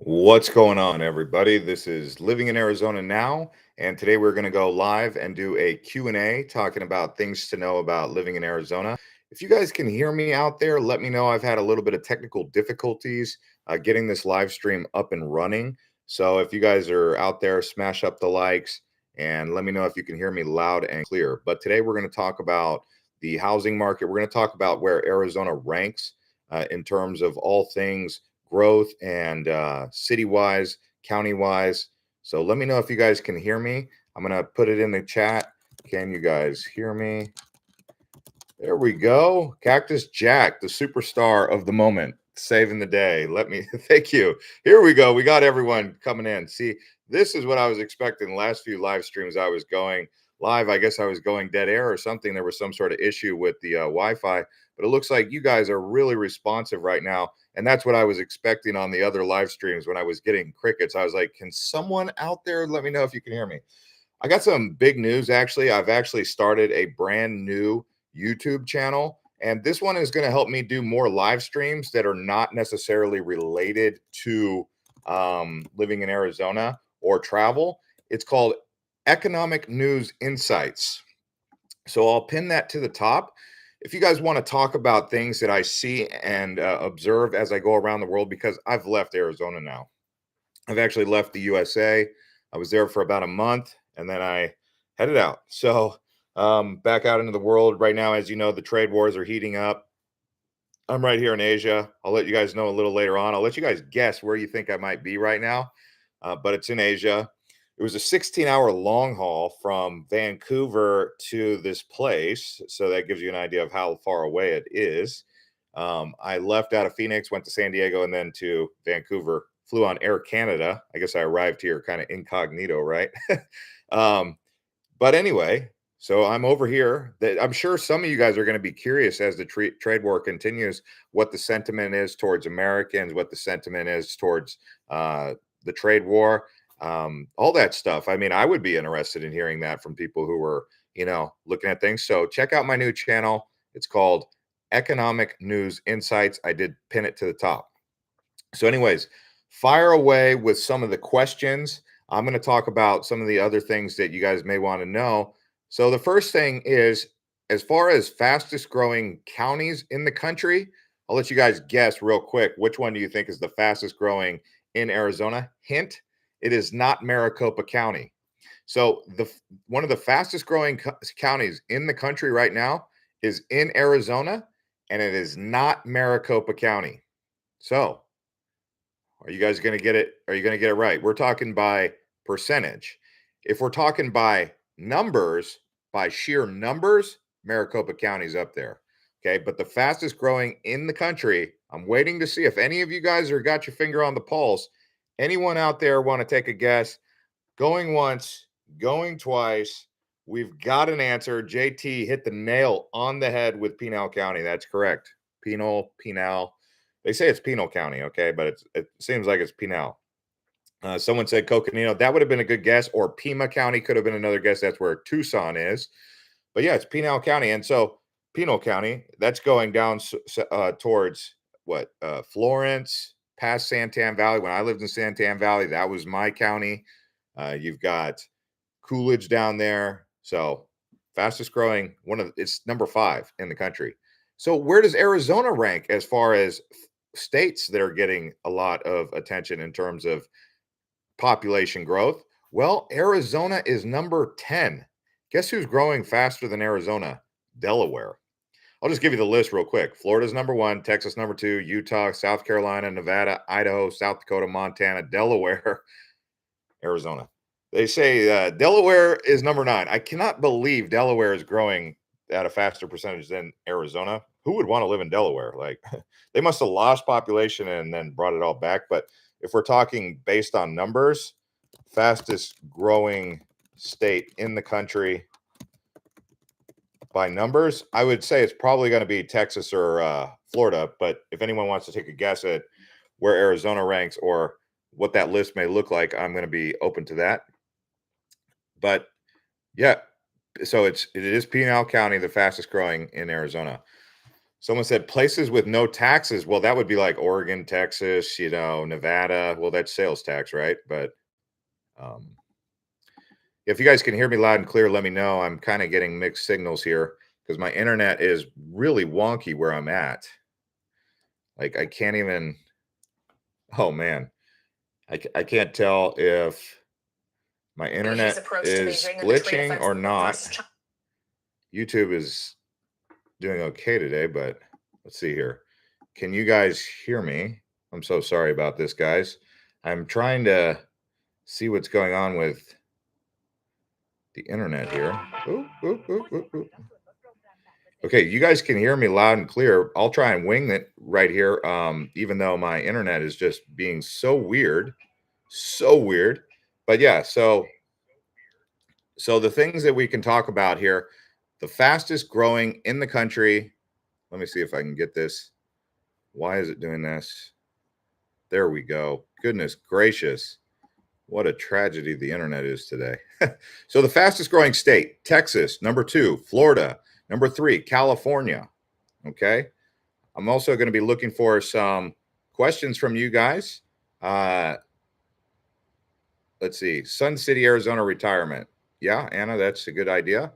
What's going on, everybody? This is Living in Arizona Now, and today we're going to go live and do a Q&A talking about things to know about living in Arizona. If you guys can hear me out there, let me know. I've had a little bit of technical difficulties getting this live stream up and running. So if you guys are out there, smash up the likes and let me know if you can hear me loud and clear. But today we're going to talk about the housing market. We're going to talk about where Arizona ranks in terms of all things growth and city wise, county wise. So let me know if you guys can hear me. I'm going to put it in the chat. Can you guys hear me? There we go. Cactus Jack, the superstar of the moment, saving the day. Let me thank you. Here we go. We got everyone coming in. See, this is what I was expecting. The last few live streams I was going live. I guess I was going dead air or something. There was some sort of issue with the Wi-Fi, but it looks like you guys are really responsive right now. And that's what I was expecting on the other live streams when I was getting crickets. I was like, can someone out there let me know if you can hear me? I got some big news actually. I've actually started a brand new YouTube channel, and this one is going to help me do more live streams that are not necessarily related to living in Arizona or travel. It's called Economic News Insights. So I'll pin that to the top. If you guys want to talk about things that I see and observe as I go around the world, because I've left Arizona now. I've actually left the USA. I was there for about a month and then I headed out. So back out into the world right now. As you know, the trade wars are heating up. I'm right here in Asia. I'll let you guys know a little later on. I'll let you guys guess where you think I might be right now, but it's in Asia. It was a 16-hour long haul from Vancouver to this place. So that gives you an idea of how far away it is. I left out of Phoenix, went to San Diego, and then to Vancouver. Flew on Air Canada. I guess I arrived here kind of incognito, right? um, but anyway, so I'm over here. That I'm sure some of you guys are going to be curious as the trade war continues, what the sentiment is towards Americans, what the sentiment is towards the trade war, all that stuff. I mean, I would be interested in hearing that from people who were, looking at things. So check out my new channel. It's called Economic News Insights. I did pin it to the top. So, anyways, fire away with some of the questions. I'm going to talk about some of the other things that you guys may want to know. So, the first thing is, as far as fastest growing counties in the country, I'll let you guys guess real quick. Which one do you think is the fastest growing in Arizona? Hint, it is not Maricopa County. So, one of the fastest growing counties in the country right now is in Arizona, and it is not Maricopa County. So, are you guys going to get it? Are you going to get it right? We're talking by percentage. If we're talking by numbers, by sheer numbers, Maricopa County's up there. Okay. But the fastest growing in the country, I'm waiting to see if any of you guys are got your finger on the pulse. Anyone out there want to take a guess? Going once, going twice. We've got an answer. JT hit the nail on the head with Pinal County. That's correct. Pinal. They say it's Pinal County, okay, but it seems like it's Pinal. Someone said Coconino. That would have been a good guess, or Pima County could have been another guess. That's where Tucson is. But yeah, it's Pinal County. And so Pinal County, that's going down towards what? Florence, past Santan Valley. When I lived in Santan Valley, that was my county. You've got Coolidge down there. So fastest growing, it's number 5 in the country. So where does Arizona rank as far as states that are getting a lot of attention in terms of population growth? Well, Arizona is number 10. Guess who's growing faster than Arizona? Delaware. I'll just give you the list real quick. Florida's number 1, Texas number 2, Utah, South Carolina, Nevada, Idaho, South Dakota, Montana, Delaware, Arizona. They say Delaware is number 9. I cannot believe Delaware is growing at a faster percentage than Arizona. Who would want to live in Delaware? Like they must have lost population and then brought it all back. But if we're talking based on numbers, fastest growing state in the country by numbers, I would say it's probably going to be Texas or Florida. But if anyone wants to take a guess at where Arizona ranks or what that list may look like, I'm going to be open to that. But yeah, so it is Pinal County, the fastest growing in Arizona. Someone said places with no taxes. Well, that would be like Oregon, Texas, Nevada. Well, that's sales tax, right? But um, if you guys can hear me loud and clear, let me know. I'm kind of getting mixed signals here because my internet is really wonky where I'm at. Like I can't even, oh man, I can't tell if my internet is glitching or not. YouTube is doing okay today, but let's see here. Can you guys hear me? I'm so sorry about this, guys. I'm trying to see what's going on with the internet here. Ooh, ooh, ooh, ooh, ooh. Okay, you guys can hear me loud and clear. I'll try and wing it right here, even though my internet is just being so weird, so weird. But yeah, so the things that we can talk about here, the fastest growing in the country. Let me see if I can get this. Why is it doing this? There we go. Goodness gracious. What a tragedy the internet is today. So the fastest growing state, Texas, number 2, Florida, number 3, California. Okay. I'm also going to be looking for some questions from you guys. Let's see. Sun City, Arizona retirement. Yeah, Anna, that's a good idea.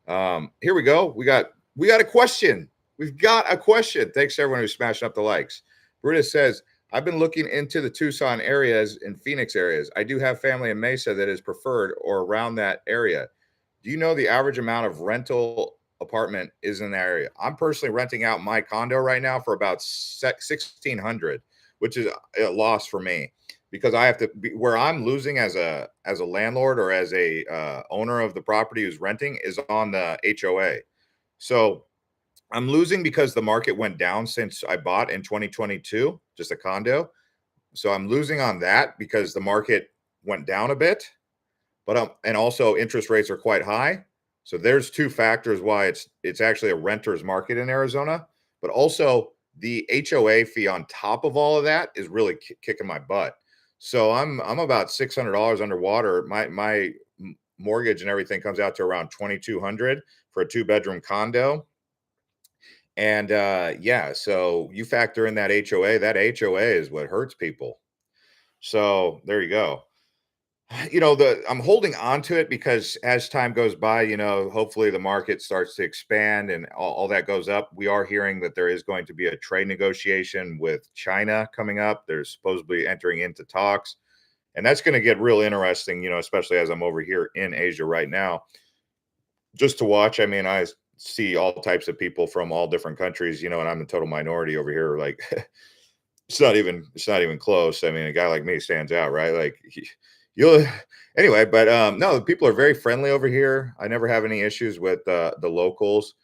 Here we go. We got a question. We've got a question. Thanks to everyone who's smashing up the likes. Brutus says, I've been looking into the Tucson areas and Phoenix areas. I do have family in Mesa that is preferred or around that area. Do you know the average amount of rental apartment is in that area? I'm personally renting out my condo right now for about 1,600, which is a loss for me because I have to be where I'm losing as a landlord or as a owner of the property who's renting is on the HOA. So I'm losing because the market went down since I bought in 2022, just a condo. So I'm losing on that because the market went down a bit, but and also interest rates are quite high. So there's two factors why it's actually a renter's market in Arizona, but also the HOA fee on top of all of that is really kicking my butt. So I'm about $600 underwater. My mortgage and everything comes out to around 2,200 for a 2-bedroom condo. And yeah, so you factor in that HOA. That HOA is what hurts people. So there you go. I'm holding on to it because as time goes by, hopefully the market starts to expand and all that goes up. We are hearing that there is going to be a trade negotiation with China coming up. They're supposedly entering into talks, and that's going to get real interesting, especially as I'm over here in Asia right now, just to watch. I mean, I see all types of people from all different countries, and I'm a total minority over here. Like, it's not even close. I mean, a guy like me stands out, right? Like, you'll anyway. But no, people are very friendly over here. I never have any issues with the locals.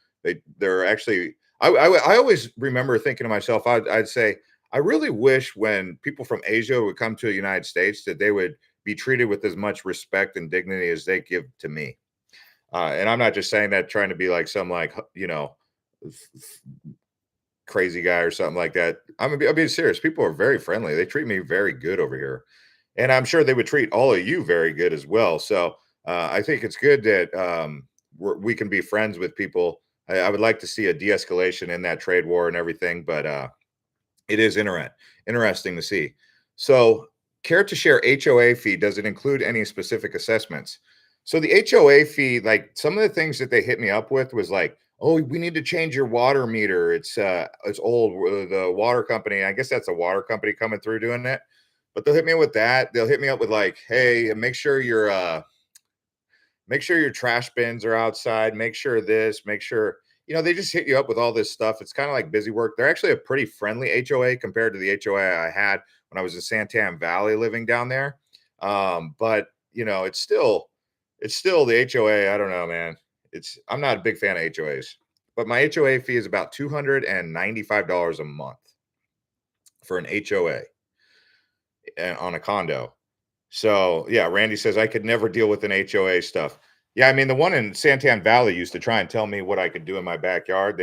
They're actually. I always remember thinking to myself, I'd say, I really wish when people from Asia would come to the United States that they would be treated with as much respect and dignity as they give to me. And I'm not just saying that trying to be like some like crazy guy or something like that. I'm being serious. People are very friendly. They treat me very good over here, and I'm sure they would treat all of you very good as well. So I think it's good that we can be friends with people. I would like to see a de-escalation in that trade war and everything, but it is interesting to see. So, care to share HOA fee? Does it include any specific assessments? So the HOA fee, like some of the things that they hit me up with was like, oh, we need to change your water meter. It's old. The water company, I guess that's a water company coming through doing it. But they'll hit me up with that. They'll hit me up with like, hey, make sure your trash bins are outside, make sure this, make sure, they just hit you up with all this stuff. It's kind of like busy work. They're actually a pretty friendly HOA compared to the HOA I had when I was in Santan Valley living down there. But it's still the HOA. I don't know, man. I'm not a big fan of HOAs, but my HOA fee is about $295 a month for an HOA on a condo. So yeah, Randy says I could never deal with an HOA stuff. Yeah, I mean the one in Santan Valley used to try and tell me what I could do in my backyard.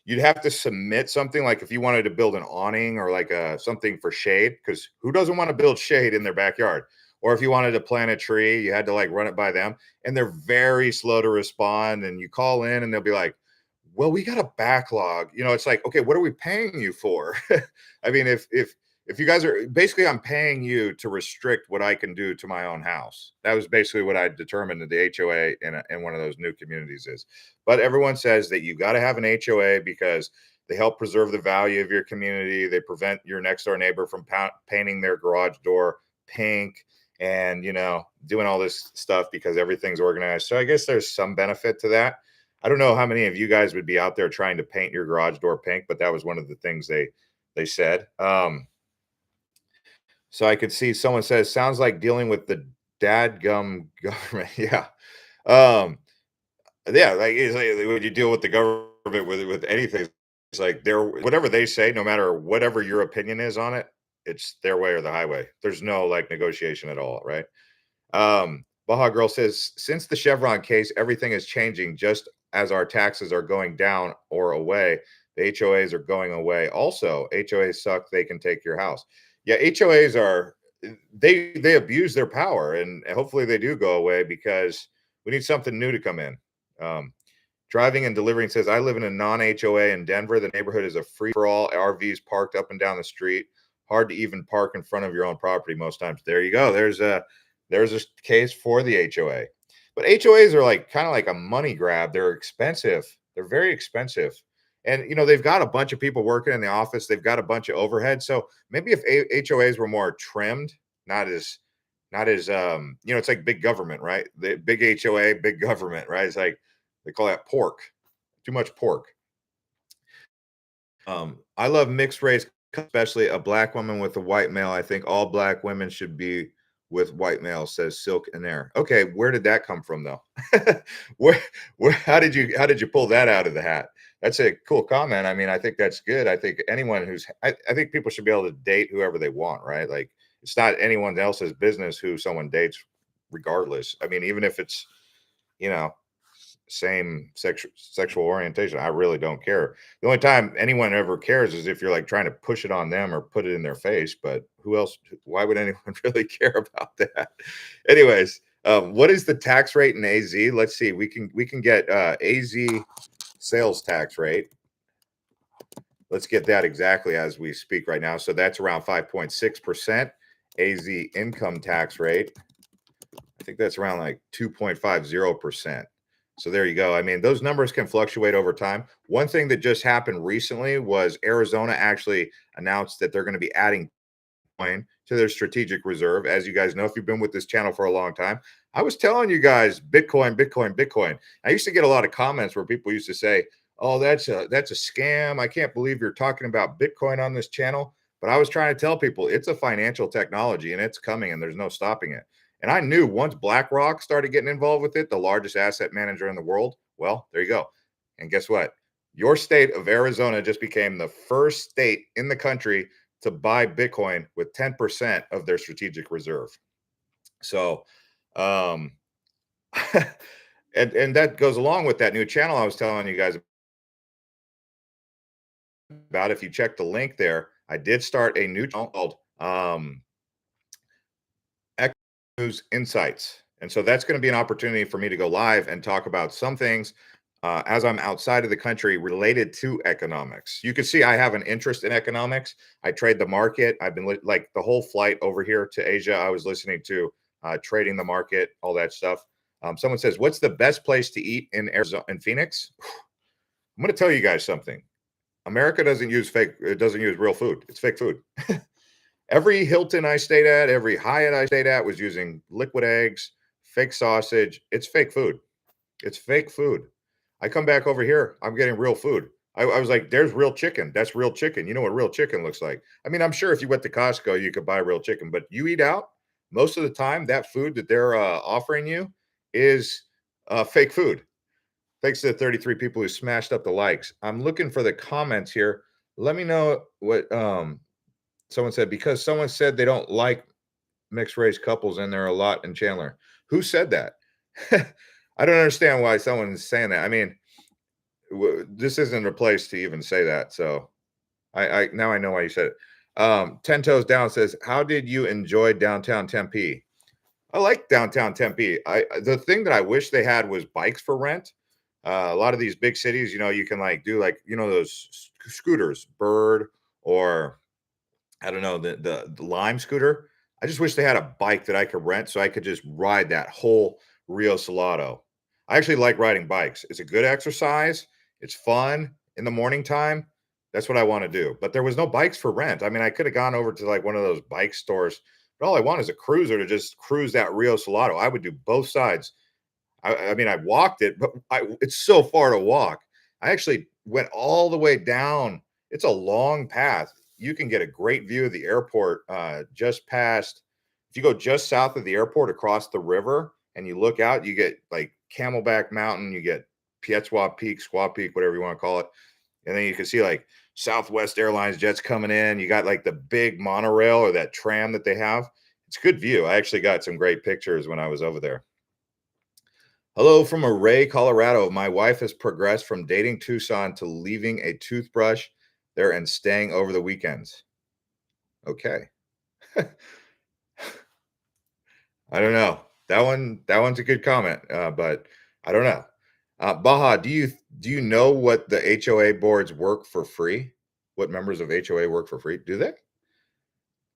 You'd have to submit something like if you wanted to build an awning or like something for shade, because who doesn't want to build shade in their backyard? Or if you wanted to plant a tree, you had to like run it by them, and they're very slow to respond. And you call in, and they'll be like, well, we got a backlog. It's like, okay, what are we paying you for? I mean, if you guys are basically, I'm paying you to restrict what I can do to my own house. That was basically what I determined that the HOA in one of those new communities is. But everyone says that you got to have an HOA because they help preserve the value of your community. They prevent your next door neighbor from painting their garage door pink and, doing all this stuff because everything's organized. So I guess there's some benefit to that. I don't know how many of you guys would be out there trying to paint your garage door pink, but that was one of the things they said. So I could see someone says, sounds like dealing with the dadgum government. Yeah. Um, yeah, like it's like when you deal with the government with anything, it's like they're whatever they say, no matter whatever your opinion is on it, it's their way or the highway. There's no like negotiation at all, right? Baja Girl says, since the Chevron case, everything is changing just as our taxes are going down or away. The HOAs are going away. Also, HOAs suck. They can take your house. Yeah, HOAs are they abuse their power, and hopefully they do go away because we need something new to come in. Um, Driving and delivering says, I live in a non-HOA in Denver. The neighborhood is a free for all. RVs parked up and down the street. Hard to even park in front of your own property most times. There you go. There's a case for the HOA. But HOAs are like kind of like a money grab. They're expensive. They're very expensive. And they've got a bunch of people working in the office. They've got a bunch of overhead. So maybe if HOAs were more trimmed, not as it's like big government, right? The big HOA, big government, right? It's like they call that pork. Too much pork. I love mixed race, especially a black woman with a white male. I think all black women should be with white males, says Silk and Air. Okay, where did that come from though? where how did you pull that out of the hat? That's a cool comment. I mean, I think that's good. I think anyone I think people should be able to date whoever they want, right? Like it's not anyone else's business who someone dates regardless. I mean, even if it's, you know, same sexual orientation. I really don't care. The only time anyone ever cares is if you're like trying to push it on them or put it in their face. But who else? Why would anyone really care about that? Anyways, what is the tax rate in AZ? Let's see. We can get AZ sales tax rate. Let's get that exactly as we speak right now. So that's around 5.6%. AZ income tax rate, I think that's around like 2.50%. So there you go. I mean, those numbers can fluctuate over time. One thing that just happened recently was Arizona actually announced that they're going to be adding Bitcoin to their strategic reserve. As you guys know, if you've been with this channel for a long time, I was telling you guys Bitcoin, Bitcoin, Bitcoin. I used to get a lot of comments where people used to say, "Oh, that's a scam. I can't believe you're talking about Bitcoin on this channel." But I was trying to tell people it's a financial technology and it's coming and there's no stopping it. And I knew once BlackRock started getting involved with it, the largest asset manager in the world, well, there you go. And guess what? Your state of Arizona just became the first state in the country to buy Bitcoin with 10% of their strategic reserve. So, um, and that goes along with that new channel I was telling you guys about. If you check the link there, I did start a new channel called News Insights. And so that's going to be an opportunity for me to go live and talk about some things as I'm outside of the country related to economics. You can see I have an interest in economics. I trade the market. I've been like the whole flight over here to Asia. I was listening to trading the market, all that stuff. Someone says, what's the best place to eat in Arizona, in Phoenix? I'm going to tell you guys something. America doesn't use real food. It's fake food. Every Hilton I stayed at, every Hyatt I stayed at was using liquid eggs, fake sausage. It's fake food. It's fake food. I come back over here, I'm getting real food. I was like, there's real chicken. That's real chicken. You know what real chicken looks like. I mean, I'm sure if you went to Costco, you could buy real chicken, but you eat out, most of the time, that food that they're offering you is fake food. Thanks to the 33 people who smashed up the likes. I'm looking for the comments here. Let me know what someone said, because someone said they don't like mixed race couples and there are a lot in Chandler. Who said that? I don't understand why someone's saying that. I mean, this isn't a place to even say that. So I now I know why you said it. 10 Toes Down says, how did you enjoy downtown Tempe? I like downtown Tempe. The thing that I wish they had was bikes for rent. A lot of these big cities, you can like do like those scooters, Bird, or I don't know, the Lime scooter. I just wish they had a bike that I could rent so I could just ride that whole Rio Salado. I actually like riding bikes. It's a good exercise. It's fun in the morning time. That's what I want to do. But there was no bikes for rent. I mean, I could have gone over to like one of those bike stores, but all I want is a cruiser to just cruise that Rio Salado. I would do both sides. I mean, I walked it, but it's so far to walk. I actually went all the way down. It's a long path. You can get a great view of the airport just past. If you go just south of the airport across the river and you look out, you get like Camelback Mountain, you get Pietzwa Peak, Squaw Peak, whatever you want to call it. And then you can see like Southwest Airlines jets coming in. You got like the big monorail or that tram that they have. It's a good view. I actually got some great pictures when I was over there. Hello from Array, Colorado. My wife has progressed from dating Tucson to leaving a toothbrush there and staying over the weekends. Okay. I don't know. That one's a good comment, but I don't know. Baja, do you know what the HOA boards work for free? What members of HOA work for free? Do they?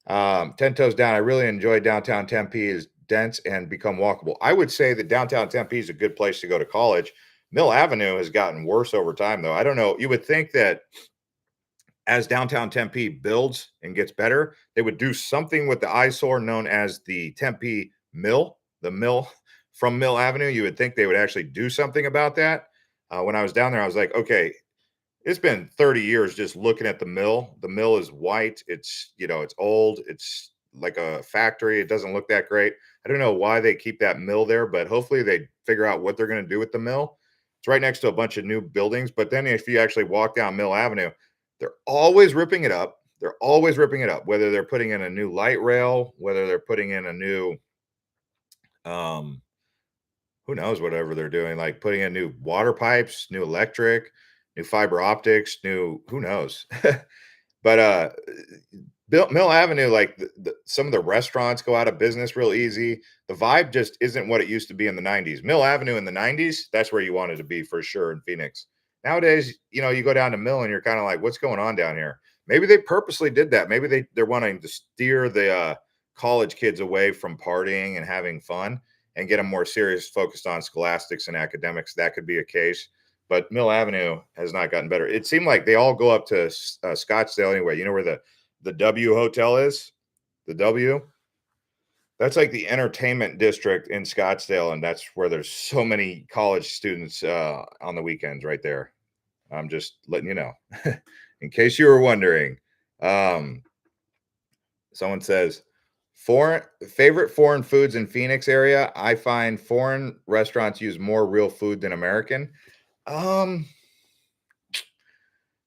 10 toes down. I really enjoy downtown Tempe. Is dense and become walkable. I would say that downtown Tempe is a good place to go to college. Mill Avenue has gotten worse over time, though. I don't know. You would think that as downtown Tempe builds and gets better, they would do something with the eyesore known as the Tempe Mill, the mill from Mill Avenue. You would think they would actually do something about that. When I was down there, I was like, okay, it's been 30 years just looking at the mill. The mill is white. It's old. It's like a factory. It doesn't look that great. I don't know why they keep that mill there, but hopefully they figure out what they're going to do with the mill. It's right next to a bunch of new buildings. But then if you actually walk down Mill Avenue, they're always ripping it up. They're always ripping it up, whether they're putting in a new light rail, whether they're putting in a new, um, who knows, whatever they're doing, like putting in new water pipes, new electric, new fiber optics, new, who knows. But Mill Avenue, like some of the restaurants go out of business real easy. The vibe just isn't what it used to be in the 90s. Mill Avenue in the 90s, that's where you wanted to be for sure in Phoenix. Nowadays, you go down to Mill and you're kind of like, what's going on down here? Maybe they purposely did that. Maybe they're wanting to steer the college kids away from partying and having fun and get them more serious, focused on scholastics and academics. That could be a case. But Mill Avenue has not gotten better. It seemed like they all go up to Scottsdale anyway. You know where the W Hotel is? The W? That's like the entertainment district in Scottsdale, and that's where there's so many college students on the weekends right there. I'm just letting you know, in case you were wondering. Um, Someone says, foreign favorite foreign foods in Phoenix area. I find foreign restaurants use more real food than American. Um,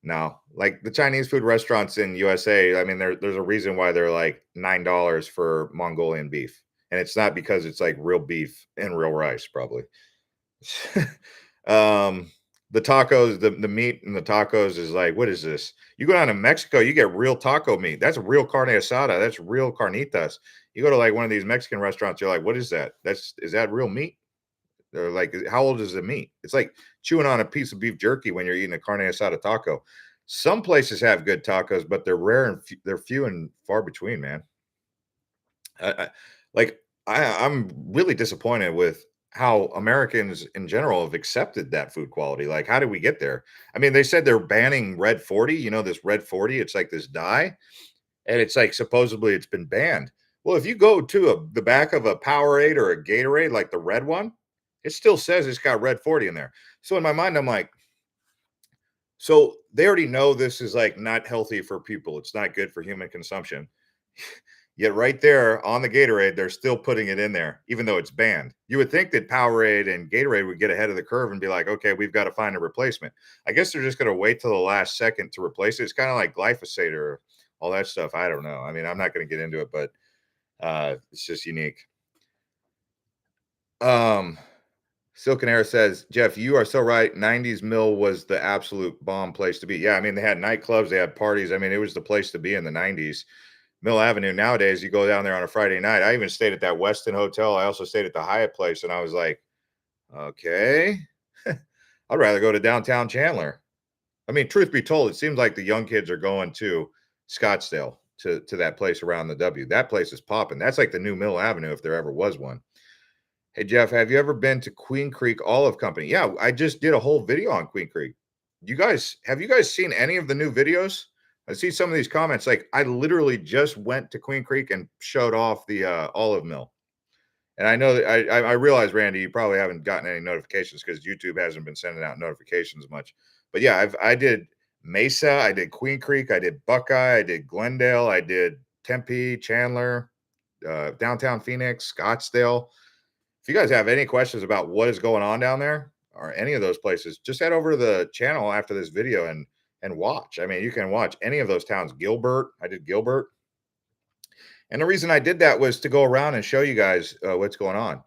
No, like the Chinese food restaurants in USA, I mean, there's a reason why they're like $9 for Mongolian beef. And it's not because it's like real beef and real rice, probably. um, the tacos, the meat in the tacos is like, what is this? You go down to Mexico, you get real taco meat. That's real carne asada. That's real carnitas. You go to like one of these Mexican restaurants, you're like, what is that? Is that real meat? They're like, how old is the meat? It's like chewing on a piece of beef jerky when you're eating a carne asada taco. Some places have good tacos, but they're rare and they're few and far between, man. I, I, like I'm really disappointed with how Americans in general have accepted that food quality. Like, how did we get there? I mean, they said they're banning red 40. This red 40, it's like this dye, and it's like supposedly it's been banned. Well, if you go to the back of a Powerade or a Gatorade, like the red one, it still says it's got red 40 in there. So in my mind, I'm like, so they already know this is like not healthy for people. It's not good for human consumption. Yet right there on the Gatorade, they're still putting it in there, even though it's banned. You would think that Powerade and Gatorade would get ahead of the curve and be like, okay, we've got to find a replacement. I guess they're just going to wait till the last second to replace it. It's kind of like glyphosate or all that stuff. I don't know. I mean, I'm not going to get into it, but it's just unique. Um, Silken Air says, Jeff, you are so right. 90s Mill was the absolute bomb place to be. Yeah, I mean, they had nightclubs, they had parties. I mean, it was the place to be in the 90s. Mill Avenue nowadays, you go down there on a Friday night. I even stayed at that Westin Hotel. I also stayed at the Hyatt place, and I was like, okay. I'd rather go to downtown Chandler. I mean, truth be told, it seems like the young kids are going to Scottsdale to that place around the W. That place is popping. That's like the new Mill Avenue if there ever was one. Hey Jeff, have you ever been to Queen Creek Olive Company? Yeah, I just did a whole video on Queen Creek. Have you guys seen any of the new videos? I see some of these comments. Like, I literally just went to Queen Creek and showed off the olive mill. And I know that I realize, Randy, you probably haven't gotten any notifications because YouTube hasn't been sending out notifications much. But yeah, I did Mesa, I did Queen Creek, I did Buckeye, I did Glendale, I did Tempe, Chandler, downtown Phoenix, Scottsdale. If you guys have any questions about what is going on down there or any of those places, just head over to the channel after this video and watch. I mean, you can watch any of those towns. Gilbert, I did Gilbert. And the reason I did that was to go around and show you guys what's going on.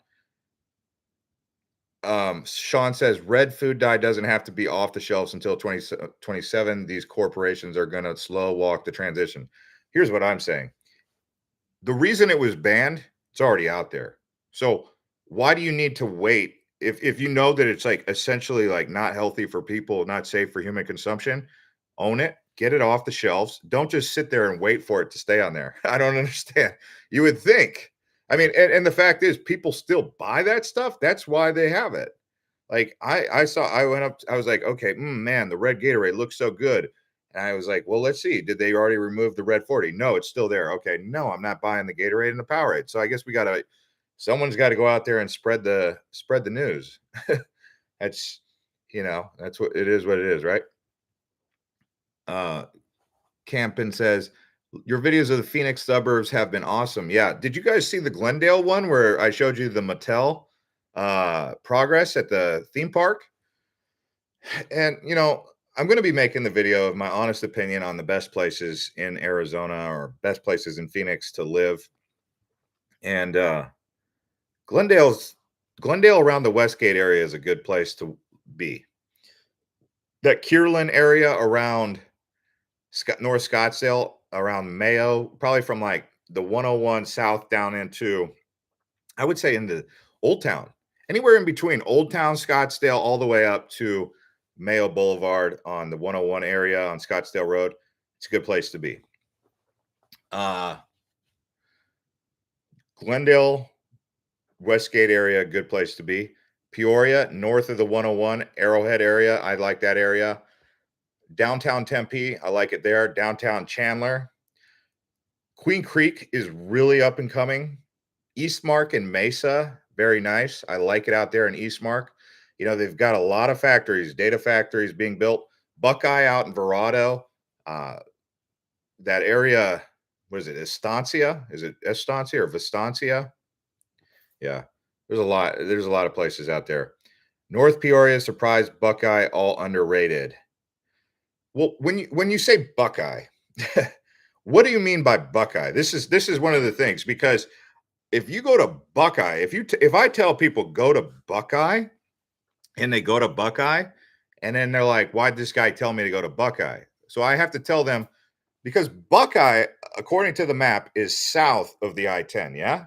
Sean says red food dye doesn't have to be off the shelves until 2027. These corporations are going to slow walk the transition. Here's what I'm saying. The reason it was banned, it's already out there. So why do you need to wait if you know that it's like essentially like not healthy for people, not safe for human consumption? Own it, get it off the shelves. Don't just sit there and wait for it to stay on there. I don't understand. You would think. I mean, and the fact is, people still buy that stuff. That's why they have it. Like I went up, I was like, okay, man, the red Gatorade looks so good. And I was like, well, let's see. Did they already remove the red 40? No, it's still there. Okay, no, I'm not buying the Gatorade and the Powerade. So I guess someone's got to go out there and spread the news. That's that's what it is, right? Campen says your videos of the Phoenix suburbs have been awesome. Yeah. Did you guys see the Glendale one where I showed you the Mattel progress at the theme park? And I'm going to be making the video of my honest opinion on the best places in Arizona or best places in Phoenix to live. And Glendale around the Westgate area is a good place to be. That Kierland area around North Scottsdale, around Mayo, probably from like the 101 south down into, I would say, into Old Town, anywhere in between Old Town, Scottsdale, all the way up to Mayo Boulevard on the 101 area on Scottsdale Road. It's a good place to be. Glendale, Westgate area, good place to be. Peoria, north of the 101, Arrowhead area. I like that area. Downtown Tempe, I like it there. Downtown Chandler. Queen Creek is really up and coming. Eastmark and Mesa, very nice. I like it out there in Eastmark. They've got a lot of factories, data factories being built. Buckeye out in Verrado. That area, what is it, Estancia? Is it Estancia or Vistancia? Yeah, there's a lot of places out there. North Peoria, Surprise, Buckeye, all underrated. Well, when you say Buckeye, what do you mean by Buckeye? This is one of the things, because if you go to Buckeye, if I tell people go to Buckeye and they go to Buckeye and then they're like, why'd this guy tell me to go to Buckeye? So I have to tell them, because Buckeye, according to the map, is south of the I-10, yeah?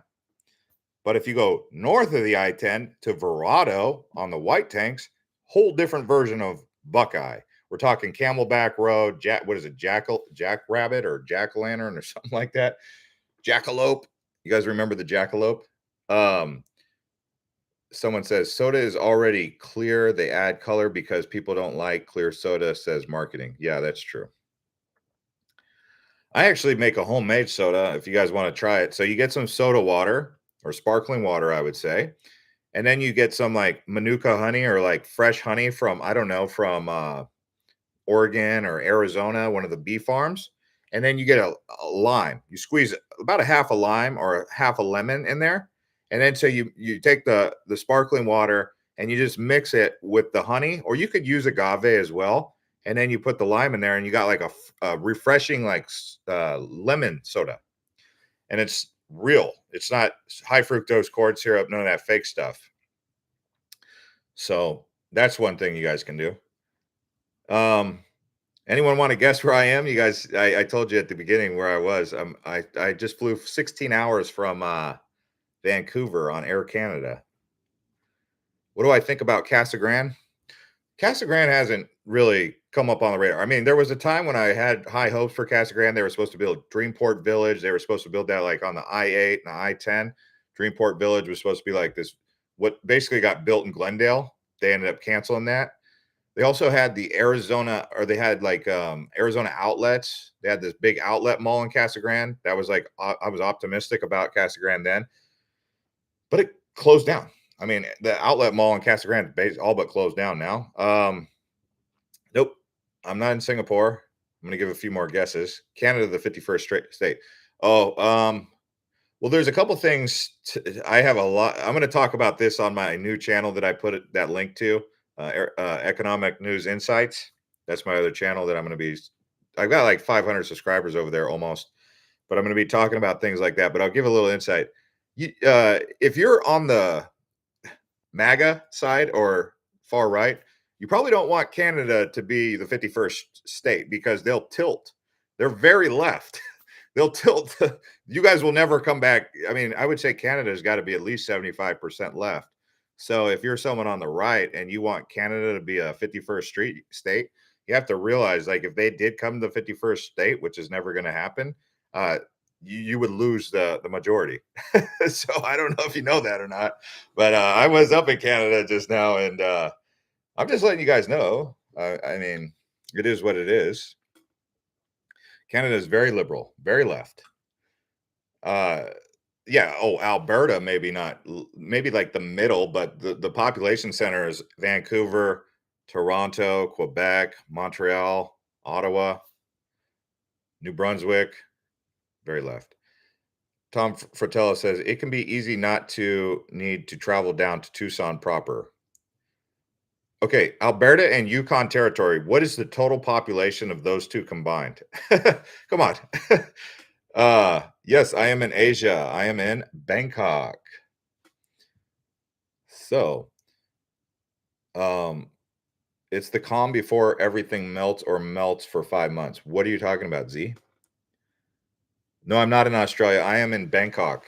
But if you go north of the I-10 to Verrado on the White Tanks, whole different version of Buckeye. We're talking Camelback Road, Jackrabbit or Jack-o'-lantern or something like that. Jackalope. You guys remember the Jackalope? Someone says soda is already clear. They add color because people don't like clear soda, says marketing. Yeah, that's true. I actually make a homemade soda if you guys want to try it. So you get some soda water or sparkling water, I would say. And then you get some like Manuka honey or like fresh honey from, I don't know, from Oregon or Arizona, one of the bee farms. And then you get a lime. You squeeze about a half a lime or a half a lemon in there. And then so you take the sparkling water and you just mix it with the honey, or you could use agave as well. And then you put the lime in there and you got like a refreshing like lemon soda. And it's real. It's not high fructose corn syrup, none of that fake stuff. So that's one thing you guys can do. Anyone want to guess where I am? You guys, I told you at the beginning where I was. I just flew 16 hours from Vancouver on Air Canada. What do I think about Cassagrand? Cassagrand hasn't really come up on the radar. I mean, there was a time when I had high hopes for Cassagrand. They were supposed to build Dreamport Village. They were supposed to build that like on the I-8 and the I-10. Dreamport Village was supposed to be like this, what basically got built in Glendale. They ended up canceling that. They also had the Arizona, or they had like Arizona outlets. They had this big outlet mall in Cassagrand. That was like, I was optimistic about Cassagrand then, but it closed down. I mean, the outlet mall in Cassagrand all but closed down now. Nope, I'm not in Singapore. I'm going to give a few more guesses. Canada, the 51st state. Oh, well, there's a couple things. I have a lot. I'm going to talk about this on my new channel that I put that link to, Economic News Insights. That's my other channel that I'm going to be. I've got like 500 subscribers over there almost, but I'm going to be talking about things like that. But I'll give a little insight. If you're on the MAGA side or far right, you probably don't want Canada to be the 51st state because they'll tilt. They're very left. They'll tilt. You guys will never come back. I mean, I would say Canada's got to be at least 75% left. So if you're someone on the right and you want Canada to be a 51st state, you have to realize, like, if they did come to the 51st state, which is never going to happen, you would lose the majority. So I don't know if you know that or not, but I was up in Canada just now, and I'm just letting you guys know. I mean, it is what it is. Canada is very liberal, very left. Yeah. Oh, Alberta, maybe not, maybe like the middle, but the population center is Vancouver, Toronto, Quebec, Montreal, Ottawa, New Brunswick, very left. Tom Fratello says it can be easy not to need to travel down to Tucson proper. Okay, Alberta and Yukon territory. What is the total population of those two combined? Come on. Yes, I am in Asia. I am in Bangkok. So, it's the calm before everything melts or melts for 5 months. What are you talking about, Z? No, I'm not in Australia. I am in Bangkok.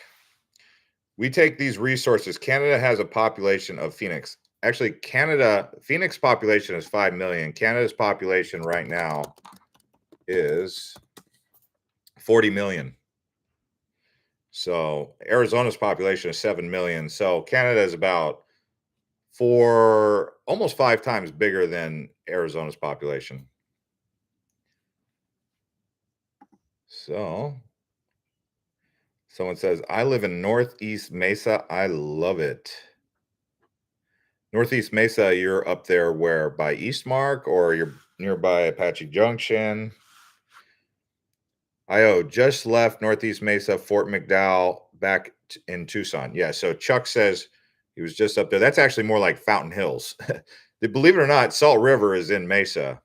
We take these resources. Canada has a population of Phoenix. Actually, Phoenix population is 5 million. Canada's population right now is 40 million. So Arizona's population is 7 million. So Canada is about almost 5 times bigger than Arizona's population. So someone says, I live in Northeast Mesa. I love it. Northeast Mesa, you're up there where, by Eastmark, or you're nearby Apache Junction? Just left Northeast Mesa, Fort McDowell, back in Tucson. Yeah, so Chuck says he was just up there. That's actually more like Fountain Hills. Believe it or not, Salt River is in Mesa.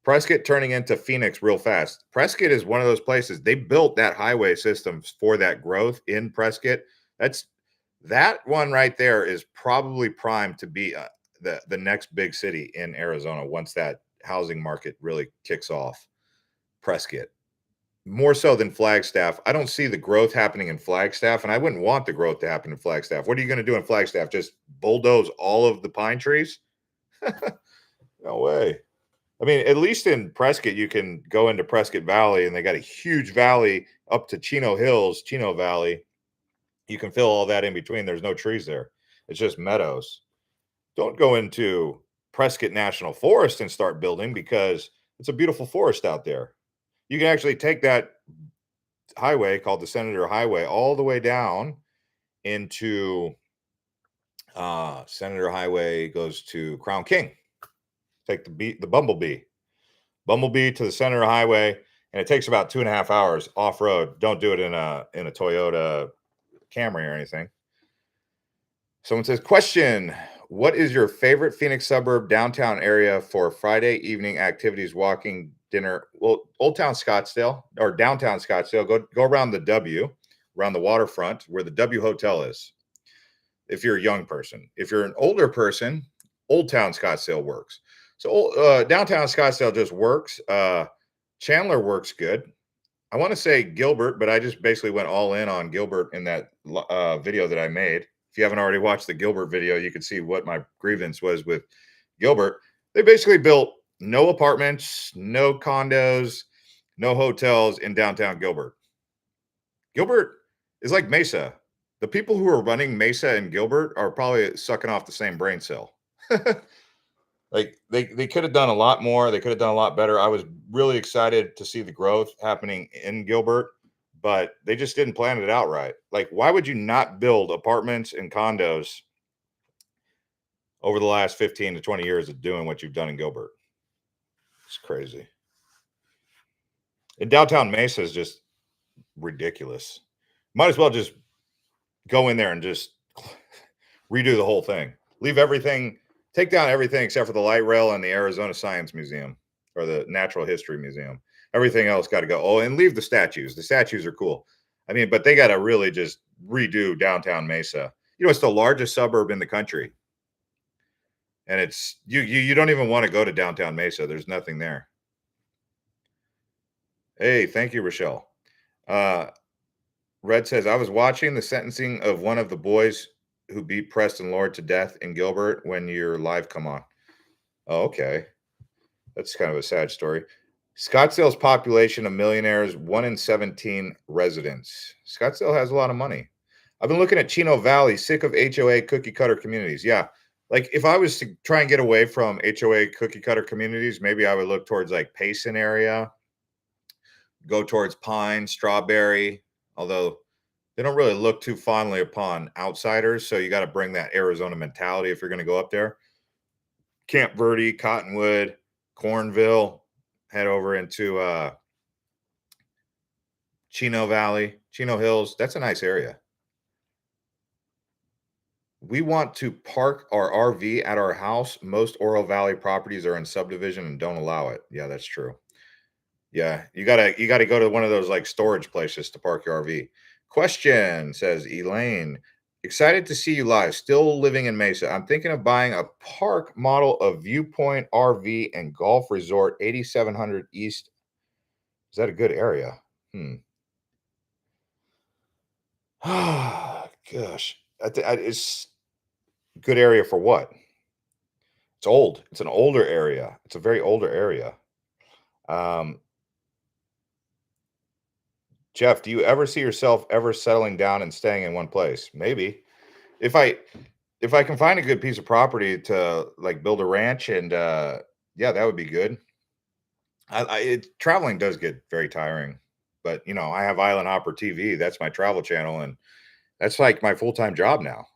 Prescott turning into Phoenix real fast. Prescott is one of those places. They built that highway system for that growth in Prescott. That one right there is probably primed to be the next big city in Arizona once that housing market really kicks off. Prescott, more so than Flagstaff. I don't see the growth happening in Flagstaff, and I wouldn't want the growth to happen in Flagstaff. What are you going to do in Flagstaff? Just bulldoze all of the pine trees? No way. I mean, at least in Prescott, you can go into Prescott Valley, and they got a huge valley up to Chino Hills, Chino Valley. You can fill all that in between. There's no trees there. It's just meadows. Don't go into Prescott National Forest and start building, because it's a beautiful forest out there. You can actually take that highway called the Senator Highway all the way down into Senator Highway goes to Crown King. Take the Bumblebee to the Senator Highway, and it takes about 2.5 hours off road. Don't do it in a Toyota Camry or anything. Someone says, question, what is your favorite Phoenix suburb downtown area for Friday evening activities, walking, dinner? Well, Old Town Scottsdale or downtown Scottsdale. Go around the W, around the waterfront where the W Hotel is. If you're a young person. If you're an older person, Old Town Scottsdale works. So downtown Scottsdale just works. Chandler works good. I want to say Gilbert, but I just basically went all in on Gilbert in that video that I made. If you haven't already watched the Gilbert video, you can see what my grievance was with Gilbert, they basically built no apartments, no condos, no hotels in downtown Gilbert. Gilbert is like Mesa. The people who are running Mesa and Gilbert are probably sucking off the same brain cell. Like they could have done a lot more. They could have done a lot better. I was really excited to see the growth happening in Gilbert, but they just didn't plan it out right. Like, why would you not build apartments and condos over the last 15 to 20 years of doing what you've done in Gilbert? It's crazy. And downtown Mesa is just ridiculous. Might as well just go in there and just redo the whole thing. Leave everything, take down everything except for the light rail and the Arizona Science Museum or the Natural History Museum. Everything else got to go. Oh, and leave the statues. The statues are cool. I mean, but they got to really just redo downtown Mesa. You know, it's the largest suburb in the country. And it's you don't even want to go to downtown Mesa. There's nothing there. Hey, thank you, Rochelle. Red says, I was watching the sentencing of one of the boys who beat Preston Lord to death in Gilbert when your live come on. Oh, okay. That's kind of a sad story. Scottsdale's population of millionaires, 1 in 17 residents. Scottsdale has a lot of money. I've been looking at Chino Valley, sick of HOA cookie cutter communities. Yeah. Like if I was to try and get away from HOA cookie cutter communities, maybe I would look towards like Payson area, go towards Pine, Strawberry, although they don't really look too fondly upon outsiders. So you got to bring that Arizona mentality if you're going to go up there. Camp Verde, Cottonwood, Cornville, head over into Chino Valley, Chino Hills. That's a nice area. We want to park our RV at our house. Most Oro Valley properties are in subdivision and don't allow it. Yeah, that's true. Yeah, you gotta go to one of those like storage places to park your RV. Question, says Elaine. Excited to see you live. Still living in Mesa. I'm thinking of buying a park model of Viewpoint RV and Golf Resort, 8700 East. Is that a good area? Gosh, it's a good area for what? It's old. It's an older area. It's a very older area. Jeff, do you ever see yourself ever settling down and staying in one place? Maybe. If I can find a good piece of property to like build a ranch and yeah, that would be good. Traveling does get very tiring, but you know, I have Island Hopper TV. That's my travel channel, and that's like my full-time job now.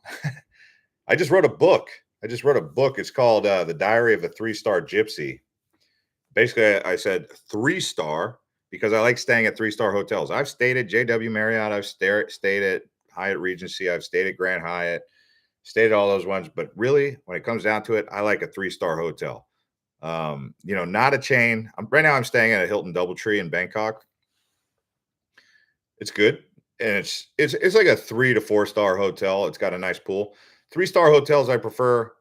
I just wrote a book. It's called The Diary of a Three-Star Gypsy. Basically, I said 3-star because I like staying at 3-star hotels. I've stayed at JW Marriott. I've stayed at Hyatt Regency. I've stayed at Grand Hyatt. Stayed at all those ones. But really, when it comes down to it, I like a 3-star hotel. You know, not a chain. Right now, I'm staying at a Hilton DoubleTree in Bangkok. It's good, and it's like a 3 to 4-star hotel. It's got a nice pool. 3-star hotels I prefer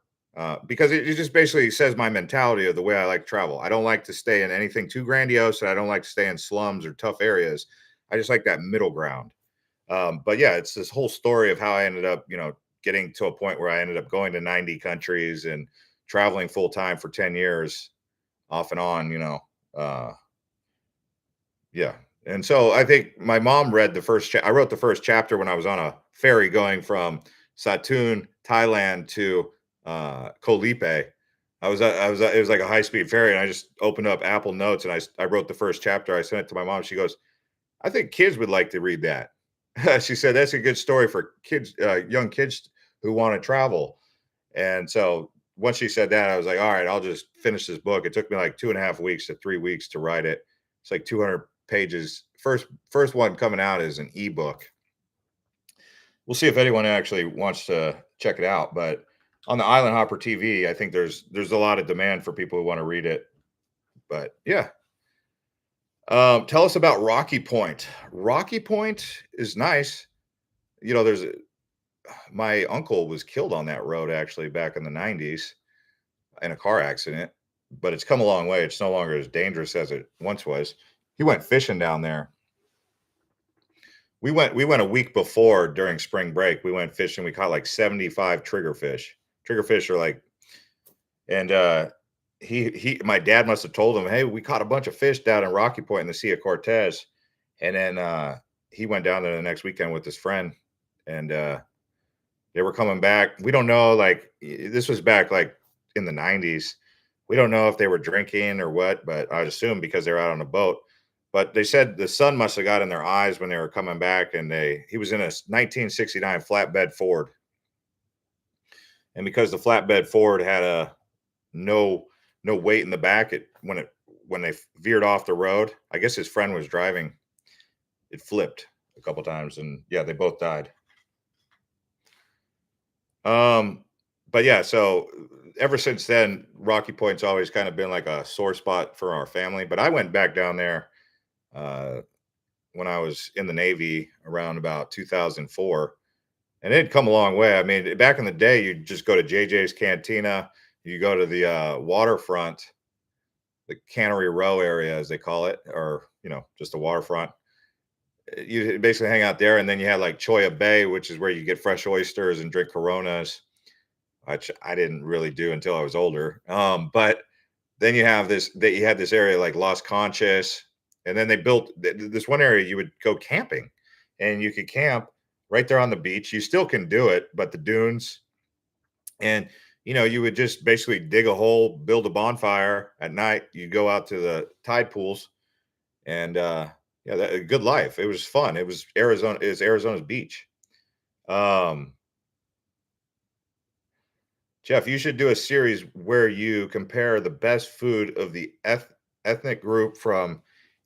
because it just basically says my mentality of the way I like to travel. I don't like to stay in anything too grandiose, and I don't like to stay in slums or tough areas. I just like that middle ground. But yeah, it's this whole story of how I ended up, you know, getting to a point where I ended up going to 90 countries and traveling full time for 10 years off and on, you know. Yeah. And so I think my mom read the first I wrote the first chapter when I was on a ferry going from Satun, Thailand to Koh Lipe. It was like a high-speed ferry, and I just opened up Apple Notes and I wrote the first chapter. I sent it to my mom. She goes, I think kids would like to read that. She said that's a good story for kids, young kids who want to travel. And so once she said that, I was like, all right, I'll just finish this book. It took me like 2.5 weeks to 3 weeks to write it. It's like 200 pages. First one coming out is an ebook. We'll see if anyone actually wants to check it out. But on the Island Hopper TV, I think there's a lot of demand for people who want to read it. But yeah. Tell us about Rocky Point. Rocky Point is nice. You know, my uncle was killed on that road actually back in the 90s in a car accident, but it's come a long way. It's no longer as dangerous as it once was. He went fishing down there. We went a week before during spring break. We went fishing. We caught like 75 triggerfish. Triggerfish are like And my dad must have told him, "Hey, we caught a bunch of fish down in Rocky Point in the Sea of Cortez." And then he went down there the next weekend with his friend, and they were coming back. We don't know, like this was back like in the 90s. We don't know if they were drinking or what, but I'd assume because they're out on a boat. But they said the sun must have got in their eyes when they were coming back, and he was in a 1969 flatbed Ford, and because the flatbed Ford had a no no weight in the back, when they veered off the road, I guess his friend was driving. It flipped a couple times, and yeah, they both died. Um, but yeah, so ever since then, Rocky Point's always kind of been like a sore spot for our family. But I went back down there uh, when I was in the Navy around about 2004, and it'd come a long way. I mean, back in the day, you'd just go to JJ's Cantina, you go to the waterfront, the Canary Row area, as they call it, or just the waterfront. You basically hang out there, and then you had like Choya Bay, which is where you get fresh oysters and drink Coronas, which I didn't really do until I was older. But then you had this area like Las Conchas, and then they built this one area you would go camping, and you could camp right there on the beach. You still can do it, but the dunes, and you would just basically dig a hole, build a bonfire at night. You go out to the tide pools, and yeah, a good life. It was fun. It was Arizona. Is Arizona's beach. Um, Jeff, you should do a series where you compare the best food of the ethnic group from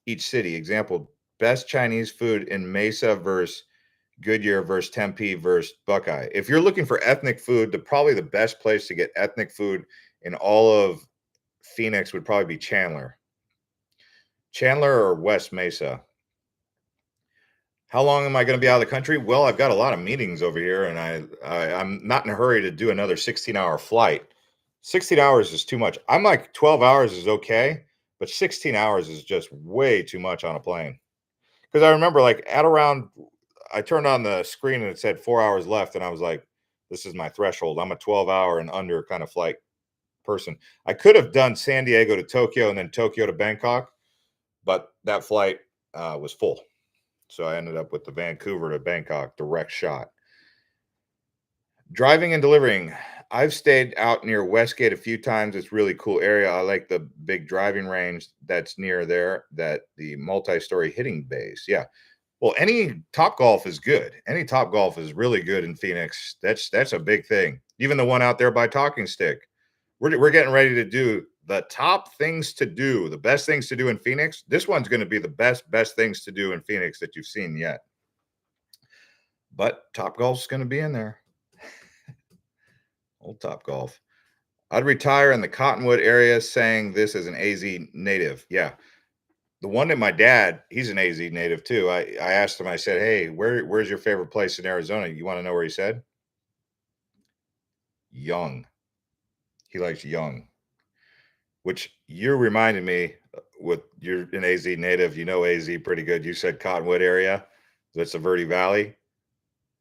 each city. Example, best Chinese food in Mesa versus Goodyear versus Tempe versus Buckeye. If you're looking for ethnic food, probably the best place to get ethnic food in all of Phoenix would probably be Chandler. Chandler or West Mesa. How long am I going to be out of the country? Well, I've got a lot of meetings over here, and I'm not in a hurry to do another 16-hour flight. 16 hours is too much. I'm like 12 hours is okay, but 16 hours is just way too much on a plane. Because I remember I turned on the screen and it said 4 hours left, and I was like, this is my threshold. I'm a 12-hour and under kind of flight person. I could have done San Diego to Tokyo and then Tokyo to Bangkok, but that flight was full. So I ended up with the Vancouver to Bangkok direct shot. Driving and delivering. I've stayed out near Westgate a few times. It's really cool area. I like the big driving range that's near there, that the multi-story hitting base. Yeah. Well, any Top Golf is good. Any Top Golf is really good in Phoenix. That's a big thing. Even the one out there by Talking Stick. We're getting ready to do the top things to do, the best things to do in Phoenix. This one's going to be the best things to do in Phoenix that you've seen yet. But Top Golf's going to be in there. Old Top Golf. I'd retire in the Cottonwood area, saying this as an AZ native. Yeah. The one that my dad, he's an AZ native too. I asked him, I said, hey, where's your favorite place in Arizona? You want to know where he said? Young. He likes Young, which you reminded me with you're an AZ native. You know AZ pretty good. You said Cottonwood area. That's the Verde Valley.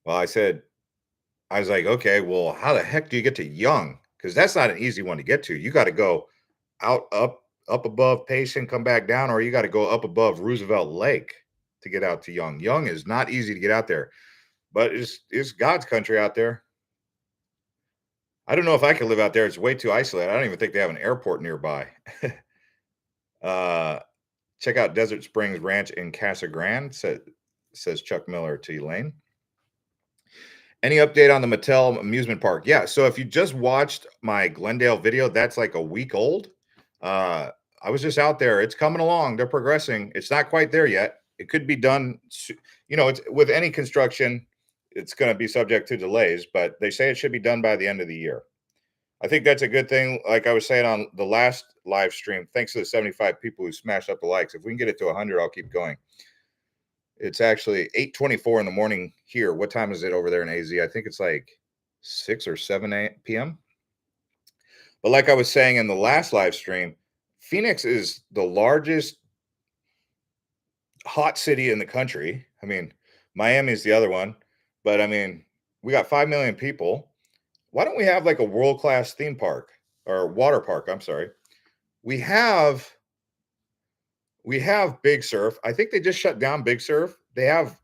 Well, I was like, okay, well, how the heck do you get to Young? Because that's not an easy one to get to. You got to go up above Payson, come back down, or you got to go up above Roosevelt Lake to get out to Young. Young is not easy to get out there, but it's God's country out there. I don't know if I could live out there. It's way too isolated. I don't even think they have an airport nearby. Check out Desert Springs Ranch in Cassagrand, says Chuck Miller to Elaine. Any update on the Mattel amusement park? Yeah. So if you just watched my Glendale video, that's like a week old. I was just out there. It's coming along. They're progressing. It's not quite there yet. It could be done. It's with any construction, it's going to be subject to delays, but they say it should be done by the end of the year. I think that's a good thing. Like I was saying on the last live stream, thanks to the 75 people who smashed up the likes. If we can get it to 100, I'll keep going. It's actually 8:24 in the morning here. What time is it over there in AZ? I think it's like 6 or 7 p.m. But like I was saying in the last live stream, Phoenix is the largest hot city in the country. I mean, Miami is the other one, but I mean, we got 5 million people. Why don't we have like a world-class theme park? or water park. I'm sorry. We have Big Surf. I think they just shut down Big Surf. They have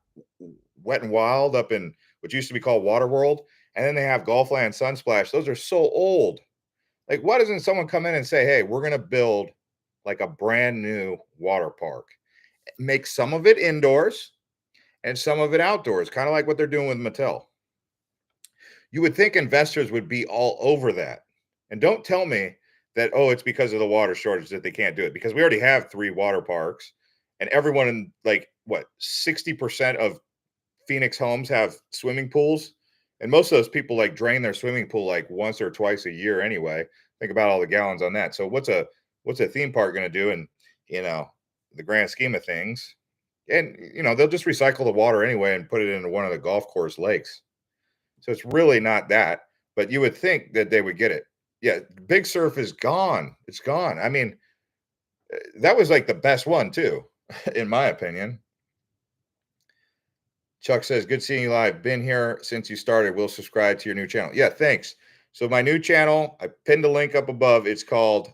Wet and Wild up in what used to be called Water World, and then they have Golfland Sunsplash. Those are so old. Like, why doesn't someone come in and say, "Hey, we're going to build like a brand new water park. Make some of it indoors and some of it outdoors, kind of like what they're doing with Mattel." You would think investors would be all over that. And don't tell me that, oh, it's because of the water shortage that they can't do it, because we already have 3 water parks and everyone in, like, what, 60% of Phoenix homes have swimming pools, and most of those people like drain their swimming pool like once or twice a year anyway. Think about all the gallons on that. So what's a theme park going to do in, you know, the grand scheme of things? And they'll just recycle the water anyway and put it into one of the golf course lakes. So it's really not that, but you would think that they would get it. Yeah, Big Surf is gone. It's gone. I mean, that was like the best one too, in my opinion. Chuck says, "Good seeing you live. Been here since you started. We'll subscribe to your new channel." Yeah, thanks. So my new channel, I pinned a link up above. It's called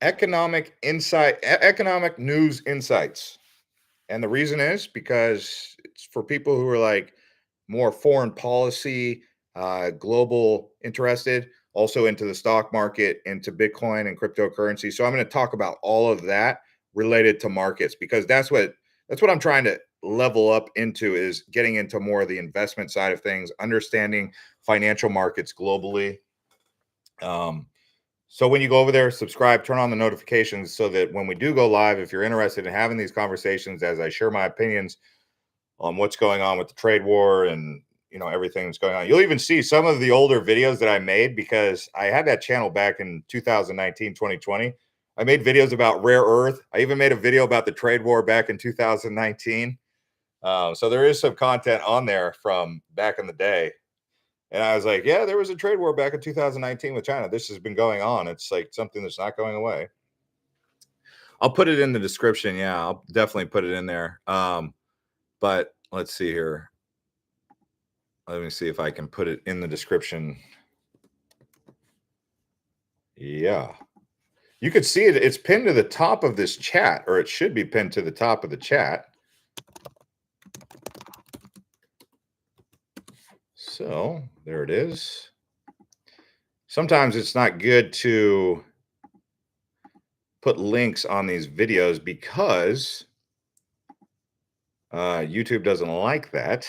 Economic News Insights. And the reason is because it's for people who are like more foreign policy, global interested, also into the stock market, into Bitcoin and cryptocurrency. So I'm going to talk about all of that related to markets, because that's what I'm trying to level up into, is getting into more of the investment side of things, understanding financial markets globally. So when you go over there, subscribe, turn on the notifications so that when we do go live, if you're interested in having these conversations as I share my opinions on what's going on with the trade war and everything that's going on. You'll even see some of the older videos that I made, because I had that channel back in 2019, 2020. I made videos about rare earth. I even made a video about the trade war back in 2019. So there is some content on there from back in the day. And I was like, yeah, there was a trade war back in 2019 with China. This has been going on. It's like something that's not going away. I'll put it in the description. Yeah, I'll definitely put it in there. But let's see here. Let me see if I can put it in the description. Yeah. You could see it. It's pinned to the top of this chat, or it should be pinned to the top of the chat. So there it is. Sometimes it's not good to put links on these videos because YouTube doesn't like that.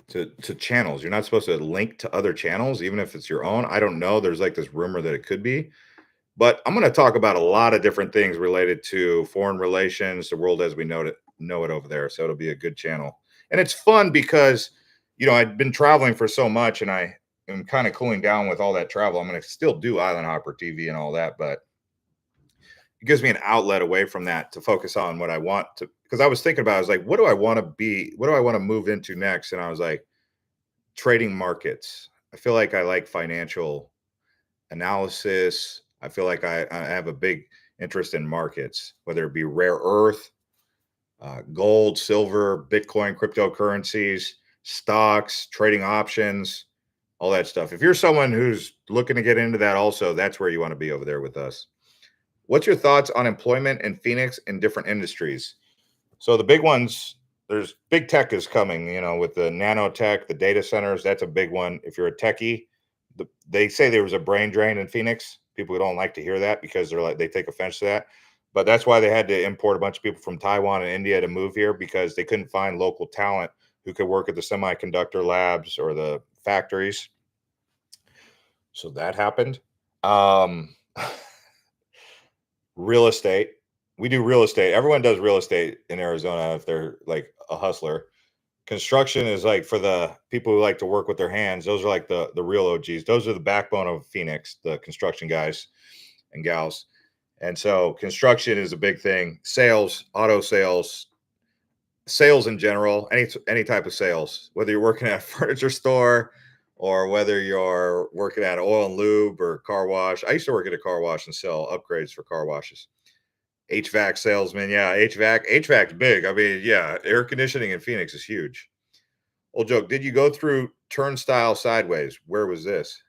To channels. You're not supposed to link to other channels, even if it's your own. I don't know. There's like this rumor that it could be. But I'm going to talk about a lot of different things related to foreign relations, the world as we know it over there. So it'll be a good channel. And it's fun because, I've been traveling for so much, and I am kind of cooling down with all that travel. I'm going to still do Island Hopper TV and all that, but it gives me an outlet away from that to focus on what I want to, because I was thinking about, I was like, what do I want to be? What do I want to move into next? And I was like, trading markets. I feel like I like financial analysis. I feel like I have a big interest in markets, whether it be rare earth, gold, silver, Bitcoin, cryptocurrencies, stocks, trading options, all that stuff. If you're someone who's looking to get into that also, that's where you want to be over there with us. What's your thoughts on employment in Phoenix in different industries? So the big ones, there's big tech is coming, with the nanotech, the data centers. That's a big one. If you're a techie, they say there was a brain drain in Phoenix. People don't like to hear that because they take offense to that. But that's why they had to import a bunch of people from Taiwan and India to move here, because they couldn't find local talent who could work at the semiconductor labs or the factories. So that happened. Real estate. We do real estate. Everyone does real estate in Arizona if they're like a hustler. Construction is like for the people who like to work with their hands. Those are like the real OGs. Those are the backbone of Phoenix, the construction guys and gals. And so construction is a big thing. Sales, auto sales, sales in general, any type of sales, whether you're working at a furniture store or whether you're working at oil and lube or car wash. I used to work at a car wash and sell upgrades for car washes. HVAC salesman. Yeah, HVAC's big. I mean, yeah, air conditioning in Phoenix is huge. Old joke. Did you go through Turnstile Sideways? Where was this?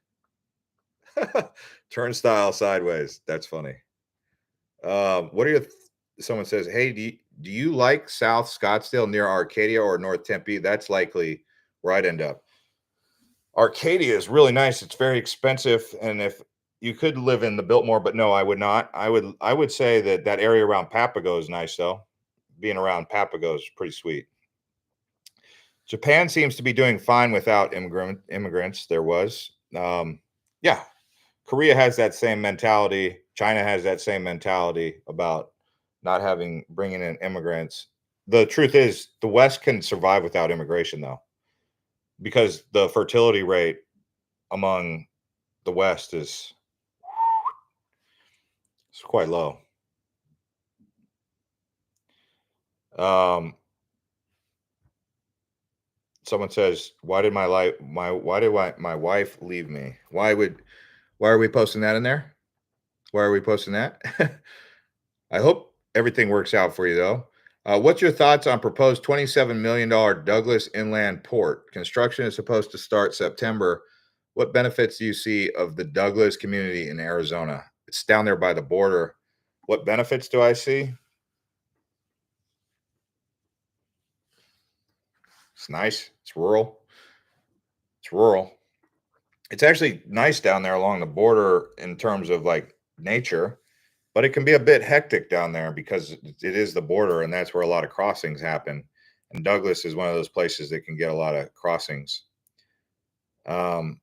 Turnstile Sideways. That's funny. What are your someone says, hey, do you like South Scottsdale near Arcadia or North Tempe? That's likely where I'd end up. Arcadia is really nice. It's very expensive, and if you could live in the Biltmore, but no, I would not. I would say that that area around Papago is nice though. Being around Papago is pretty sweet. Japan seems to be doing fine without immigrants. There was, yeah. Korea has that same mentality. China has that same mentality about not having bringing in immigrants. The truth is, the West can survive without immigration, though, because the fertility rate among the West is it's quite low. Um, Someone says, "Why did my wife leave me? Why are we posting that in there? Why are we posting that?" I hope everything works out for you, though. What's your thoughts on proposed $27 million Douglas Inland Port? Construction is supposed to start September. What benefits do you see of the Douglas community in Arizona? It's down there by the border. What benefits do I see? It's nice. It's rural. It's rural. It's actually nice down there along the border in terms of like nature, but it can be a bit hectic down there because it is the border and that's where a lot of crossings happen. And Douglas is one of those places that can get a lot of crossings. Um,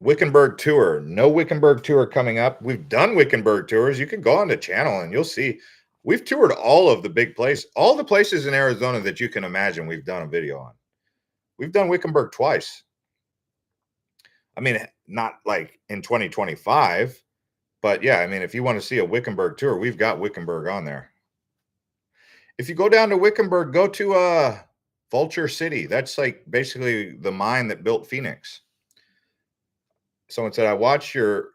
Wickenburg Tour. No Wickenburg Tour coming up. We've done Wickenburg tours. You can go on the channel and you'll see we've toured all of the big places, all the places in Arizona that you can imagine we've done a video on. We've done Wickenburg twice. I mean, not like in 2025, but yeah, I mean, if you want to see a Wickenburg tour, we've got Wickenburg on there. If you go down to Wickenburg, go to Vulture City. That's like basically the mine that built Phoenix. Someone said, I watched your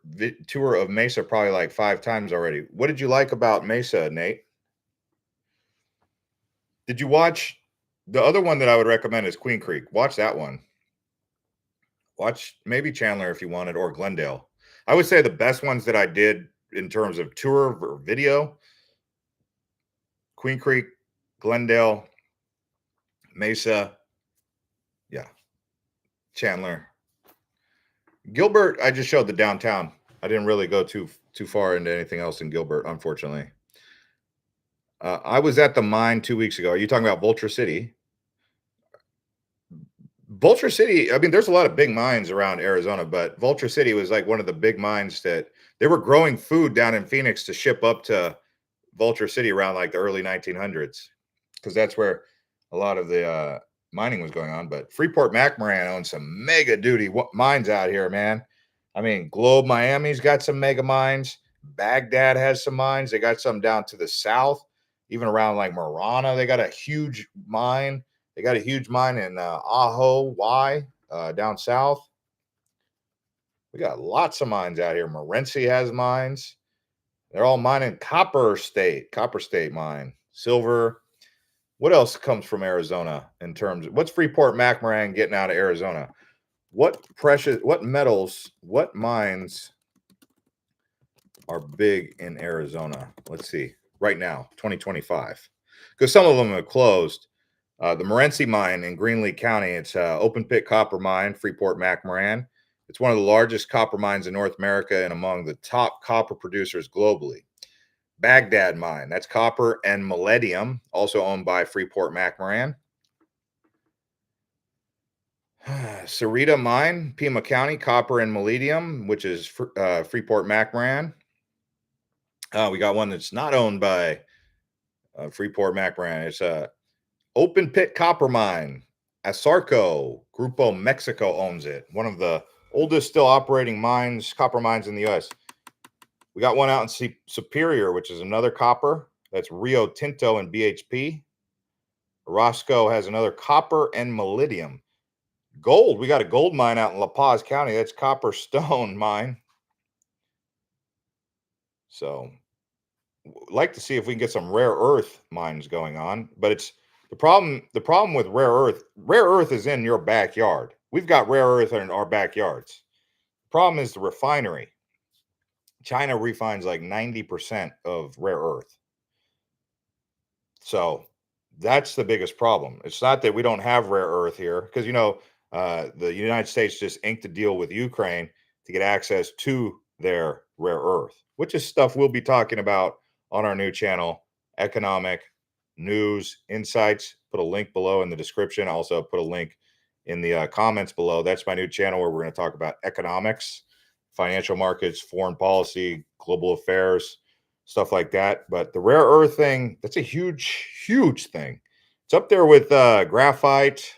tour of Mesa probably like 5 times already. What did you like about Mesa, Nate? Did you watch the other one that I would recommend is Queen Creek? Watch that one. Watch maybe Chandler if you wanted, or Glendale. I would say the best ones that I did in terms of tour or video, Queen Creek, Glendale, Mesa, yeah, Chandler. Gilbert, I just showed the downtown. I didn't really go too far into anything else in Gilbert, unfortunately. I was at the mine 2 weeks ago. Are you talking about Vulture City? Vulture City, I mean, there's a lot of big mines around Arizona, but Vulture City was like one of the big mines that they were growing food down in Phoenix to ship up to Vulture City around like the early 1900s, because that's where a lot of the mining was going on. But Freeport McMoran owns some mega duty mines out here, man. I mean, Globe Miami's got some mega mines. Baghdad has some mines. They got some down to the south, even around like Marana. They got a huge mine. They got a huge mine in Ajo Y down south. We got lots of mines out here. Morenci has mines. They're all mining Copper State mine, silver. What else comes from Arizona in terms of what's Freeport McMoran getting out of Arizona? What metals, what mines are big in Arizona? Let's see. Right now, 2025. Because some of them have closed. The Morenci mine in Greenlee County, it's an open pit copper mine, Freeport McMoran. It's one of the largest copper mines in North America and among the top copper producers globally. Baghdad mine, that's copper and palladium, also owned by Freeport McMoran. Sarita mine, Pima County, copper and palladium, which is Freeport McMoran. We got one that's not owned by Freeport McMoran. It's a open pit copper mine. Asarco Grupo Mexico owns it. One of the oldest still operating mines, copper mines in the U.S. We got one out in Superior, which is another copper. That's Rio Tinto and BHP. Roscoe has another copper and palladium. Gold, we got a gold mine out in La Paz County. That's Copper Stone mine. So, like to see if we can get some rare earth mines going on, but it's The problem with rare earth is in your backyard. We've got rare earth in our backyards. The problem is the refinery. China refines like 90% of rare earth. So that's the biggest problem. It's not that we don't have rare earth here, because the United States just inked a deal with Ukraine to get access to their rare earth, which is stuff we'll be talking about on our new channel, Economic News Insights. Put a link below in the description. Also put a link in the comments below. That's my new channel where we're going to talk about economics, financial markets, foreign policy, global affairs, stuff like that. But the rare earth thing, that's a huge thing. It's up there with graphite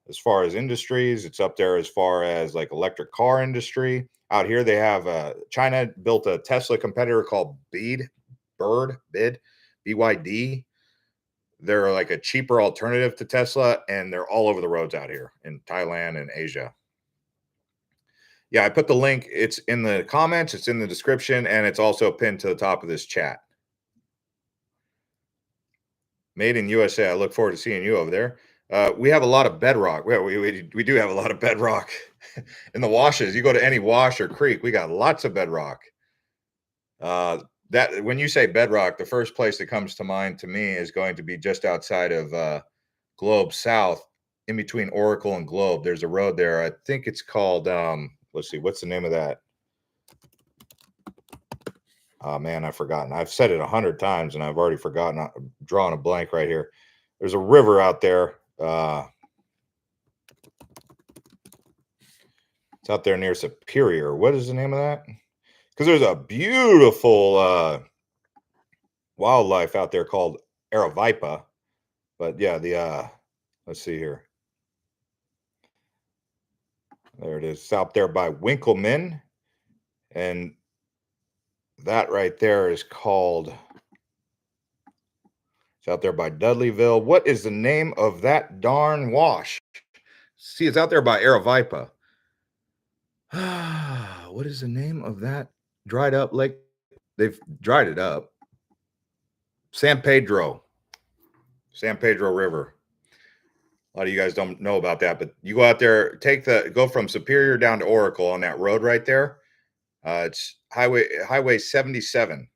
as far as industries. It's up there as far as like electric car industry. Out here, they have China built a Tesla competitor called BYD. They're like a cheaper alternative to Tesla, and they're all over the roads out here in Thailand and Asia. Yeah, I put the link. It's in the comments, it's in the description, and it's also pinned to the top of this chat. Made in USA. I look forward to seeing you over there. We have a lot of bedrock. We do have a lot of bedrock in the washes. You go to any wash or creek, we got lots of bedrock. That when you say bedrock, the first place that comes to mind to me is going to be just outside of Globe South, in between Oracle and Globe. There's a road there. I think it's called. Let's see, what's the name of that? Oh man, I've forgotten. I've said it 100 times and I've already forgotten. I'm drawing a blank right here. There's a river out there. It's out there near Superior. What is the name of that? Because there's a beautiful wildlife out there called Aravipa. But yeah, let's see here. There it is. It's out there by Winkleman. And that right there is called, it's out there by Dudleyville. What is the name of that darn wash? See, it's out there by Aravipa. What is the name of that dried up lake? They've dried it up. San Pedro River. A lot of you guys don't know about that, but you go out there, go from Superior down to Oracle on that road right there. It's Highway 77.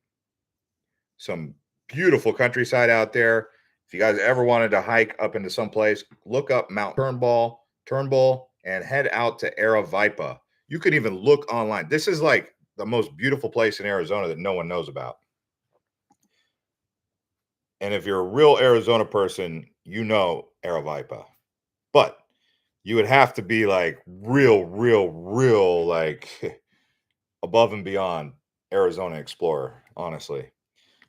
Some beautiful countryside out there. If you guys ever wanted to hike up into some place, look up Mount Turnbull, and head out to Aravipa. You could even look online. This is like the most beautiful place in Arizona that no one knows about. And if you're a real Arizona person, you know Aravipa. But you would have to be like real like above and beyond Arizona explorer, honestly.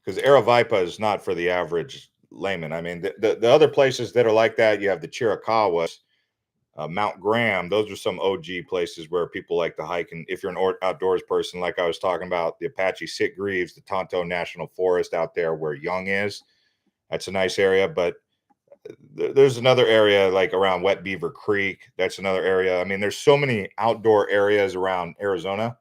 Because Aravipa is not for the average layman. I mean, the other places that are like that, you have the Chiricahuas, Mount Graham. Those are some OG places where people like to hike. And if you're an outdoors person, like I was talking about, the Apache Sitgreaves, the Tonto National Forest out there where Young is, that's a nice area. But there's another area like around Wet Beaver Creek. That's another area. I mean, there's so many outdoor areas around Arizona.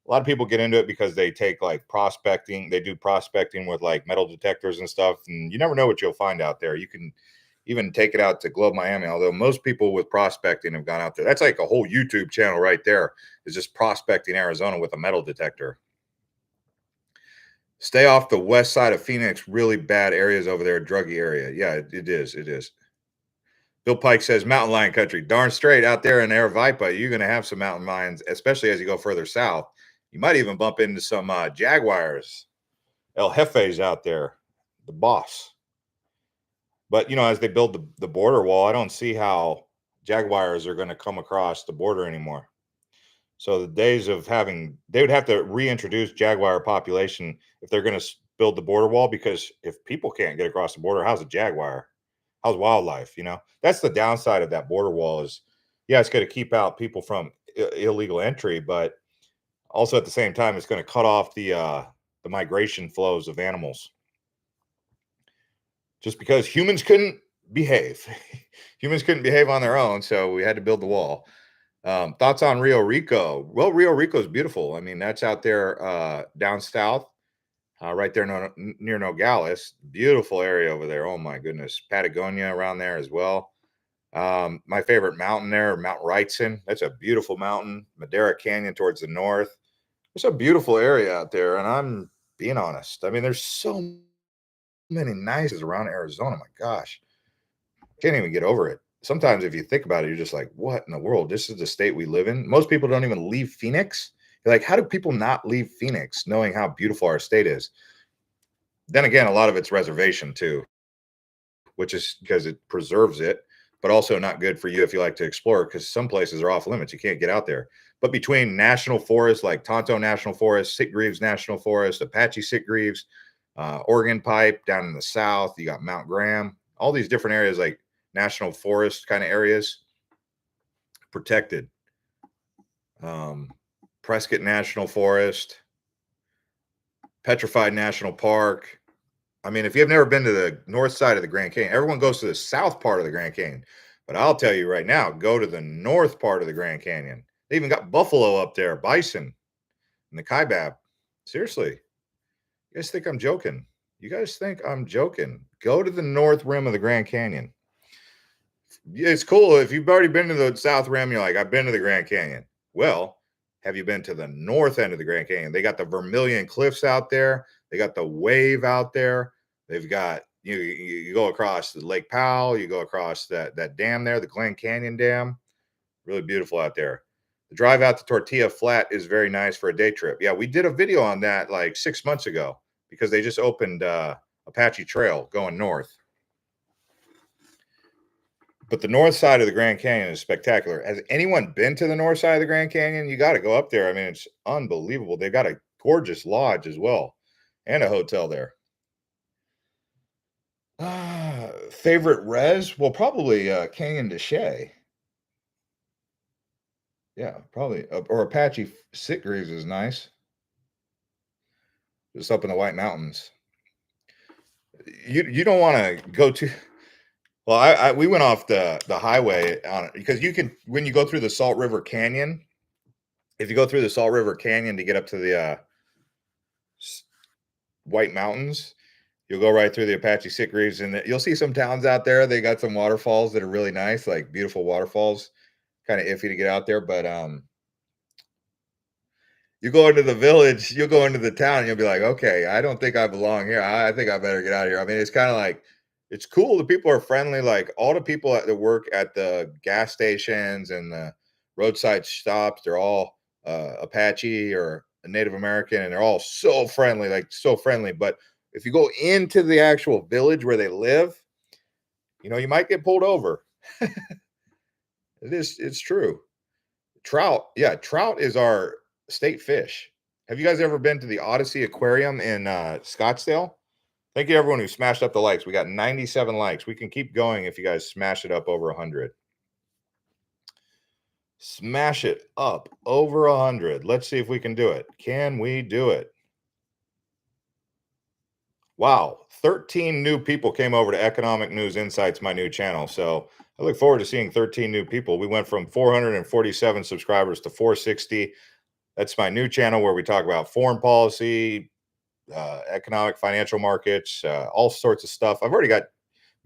A lot of people get into it because they take like prospecting. They do prospecting with like metal detectors and stuff. And you never know what you'll find out there. You can even take it out to Globe Miami, although most people with prospecting have gone out there. That's like a whole YouTube channel right there, is just prospecting Arizona with a metal detector. Stay off the west side of Phoenix. Really bad areas over there, druggy area. Yeah, it is. Bill Pike says mountain lion country. Darn straight, out there in Aravipa, you're going to have some mountain lions, especially as you go further south. You might even bump into some jaguars. El Jefe's out there, the boss. But, as they build the border wall, I don't see how jaguars are going to come across the border anymore. So the days of they would have to reintroduce jaguar population if they're going to build the border wall, because if people can't get across the border, how's a jaguar? How's wildlife? That's the downside of that border wall is, yeah, it's going to keep out people from illegal entry, but also at the same time, it's going to cut off the migration flows of animals. Just because humans couldn't behave. Humans couldn't behave on their own, so we had to build the wall. Thoughts on Rio Rico? Well, Rio Rico is beautiful. I mean, that's out there down south. right there near Nogales. Beautiful area over there. Oh my goodness. Patagonia around there as well. My favorite mountain there, Mount Wrightson. That's a beautiful mountain. Madera Canyon towards the north. It's a beautiful area out there. And I'm being honest. I mean, there's so many nices around Arizona. My gosh. Can't even get over it. Sometimes if you think about it, you're just like, what in the world? This is the state we live in. Most people don't even leave Phoenix. You're like, how do people not leave Phoenix knowing how beautiful our state is? Then again, a lot of it's reservation too, which is because it preserves it, but also not good for you if you like to explore because some places are off limits. You can't get out there. But between national forests like Tonto National Forest, Sitgreaves National Forest, Apache Sitgreaves, Oregon Pipe down in the south, you got Mount Graham, all these different areas like national forest kind of areas protected. Prescott National Forest, Petrified National Park. I mean, if you've never been to the north side of the Grand Canyon, everyone goes to the south part of the Grand Canyon. But I'll tell you right now, go to the north part of the Grand Canyon. They even got buffalo up there, bison, and the kaibab. Seriously, you guys think I'm joking? You guys think I'm joking? Go to the north rim of the Grand Canyon. It's cool. If you've already been to the south rim, you're like, I've been to the Grand Canyon. Well, have you been to the north end of the Grand Canyon? They got the Vermilion Cliffs out there. They got the Wave out there. They've got you go across the Lake Powell. You go across that dam there, the Glen Canyon Dam. Really beautiful out there. The drive out to Tortilla Flat is very nice for a day trip. Yeah, we did a video on that like 6 months ago because they just opened Apache Trail going north. But the north side of the Grand Canyon is spectacular. Has anyone been to the north side of the Grand Canyon? You got to go up there. I mean, it's unbelievable. They've got a gorgeous lodge as well and a hotel there. Favorite res? Well, probably Canyon de Chelly. Yeah, probably. Or Apache Sitgreaves is nice. Just up in the White Mountains. You don't want to go to. Well, we went off the highway on it because you can when you go through the Salt River Canyon. If you go through the Salt River Canyon to get up to the White Mountains, you'll go right through the Apache Sitgreaves, and you'll see some towns out there. They got some waterfalls that are really nice, like beautiful waterfalls. Kind of iffy to get out there, but you go into the village, you'll go into the town, and you'll be like, okay, I don't think I belong here. I think I better get out of here. I mean, it's kind of like, it's cool. The people are friendly. Like all the people that work at the gas stations and the roadside stops, they're all Apache or a Native American, and they're all so friendly, like so friendly. But if you go into the actual village where they live, you might get pulled over. It's true. Trout, yeah, trout is our state fish. Have you guys ever been to the Odyssey Aquarium in Scottsdale? Thank you, everyone who smashed up the likes. We got 97 likes. We can keep going if you guys smash it up over 100. Smash it up over 100. Let's see if we can do it. Can we do it? Wow, 13 new people came over to Economic News Insights, my new channel. So I look forward to seeing 13 new people. We went from 447 subscribers to 460. That's my new channel where we talk about foreign policy, economic, financial markets, all sorts of stuff. I've already got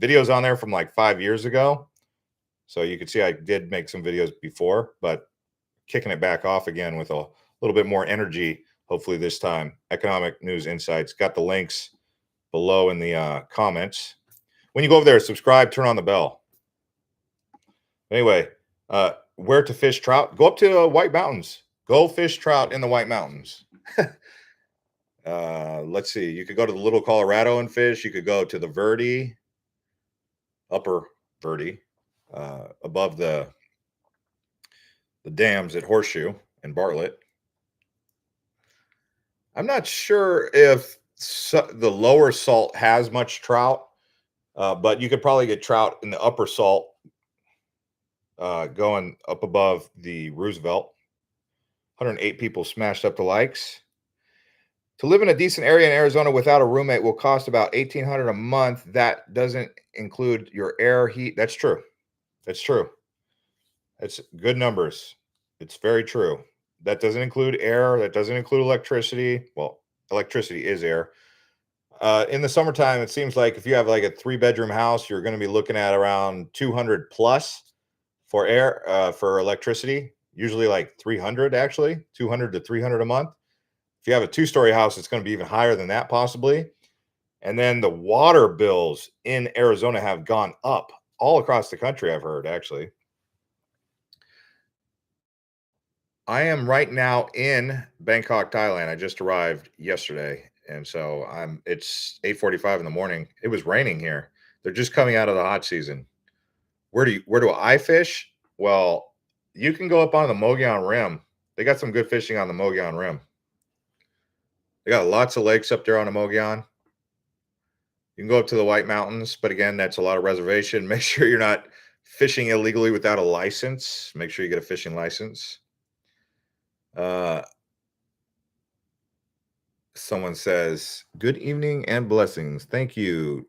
videos on there from like 5 years ago. So you can see I did make some videos before, but kicking it back off again with a little bit more energy, hopefully this time. Economic News Insights. Got the links below in the comments. When you go over there, subscribe, turn on the bell. Anyway, where to fish trout? Go up to White Mountains. Go fish trout in the White Mountains. Let's see. You could go to the Little Colorado and fish. You could go to the Verde, Upper Verde, above the dams at Horseshoe and Bartlett. I'm not sure if the lower salt has much trout, but you could probably get trout in the upper salt going up above the Roosevelt. 108 people smashed up the likes. To live in a decent area in Arizona without a roommate will cost about $1,800 a month. That doesn't include your air, heat. That's true. That's true. That's good numbers. It's very true. That doesn't include air. That doesn't include electricity. Well, electricity is air, In the summertime, it seems like if you have like a three-bedroom house, you're going to be looking at around 200 plus for air for electricity. Usually like 300 actually, 200 to 300 a month. If you have a two-story house, it's going to be even higher than that possibly. And then the water bills in Arizona have gone up all across the country, I've heard actually. I am right now in Bangkok, Thailand. I just arrived yesterday, and so it's 8:45 in the morning. It was raining here. They're just coming out of the hot season. Where do I fish? Well, you can go up on the Mogollon Rim. They got some good fishing on the Mogollon Rim. They got lots of lakes up there on the Mogollon. You can go up to the White Mountains, but again, that's a lot of reservation. Make sure you're not fishing illegally without a license. Make sure you get a fishing license. Uh, Someone says, "Good evening and blessings. Thank you,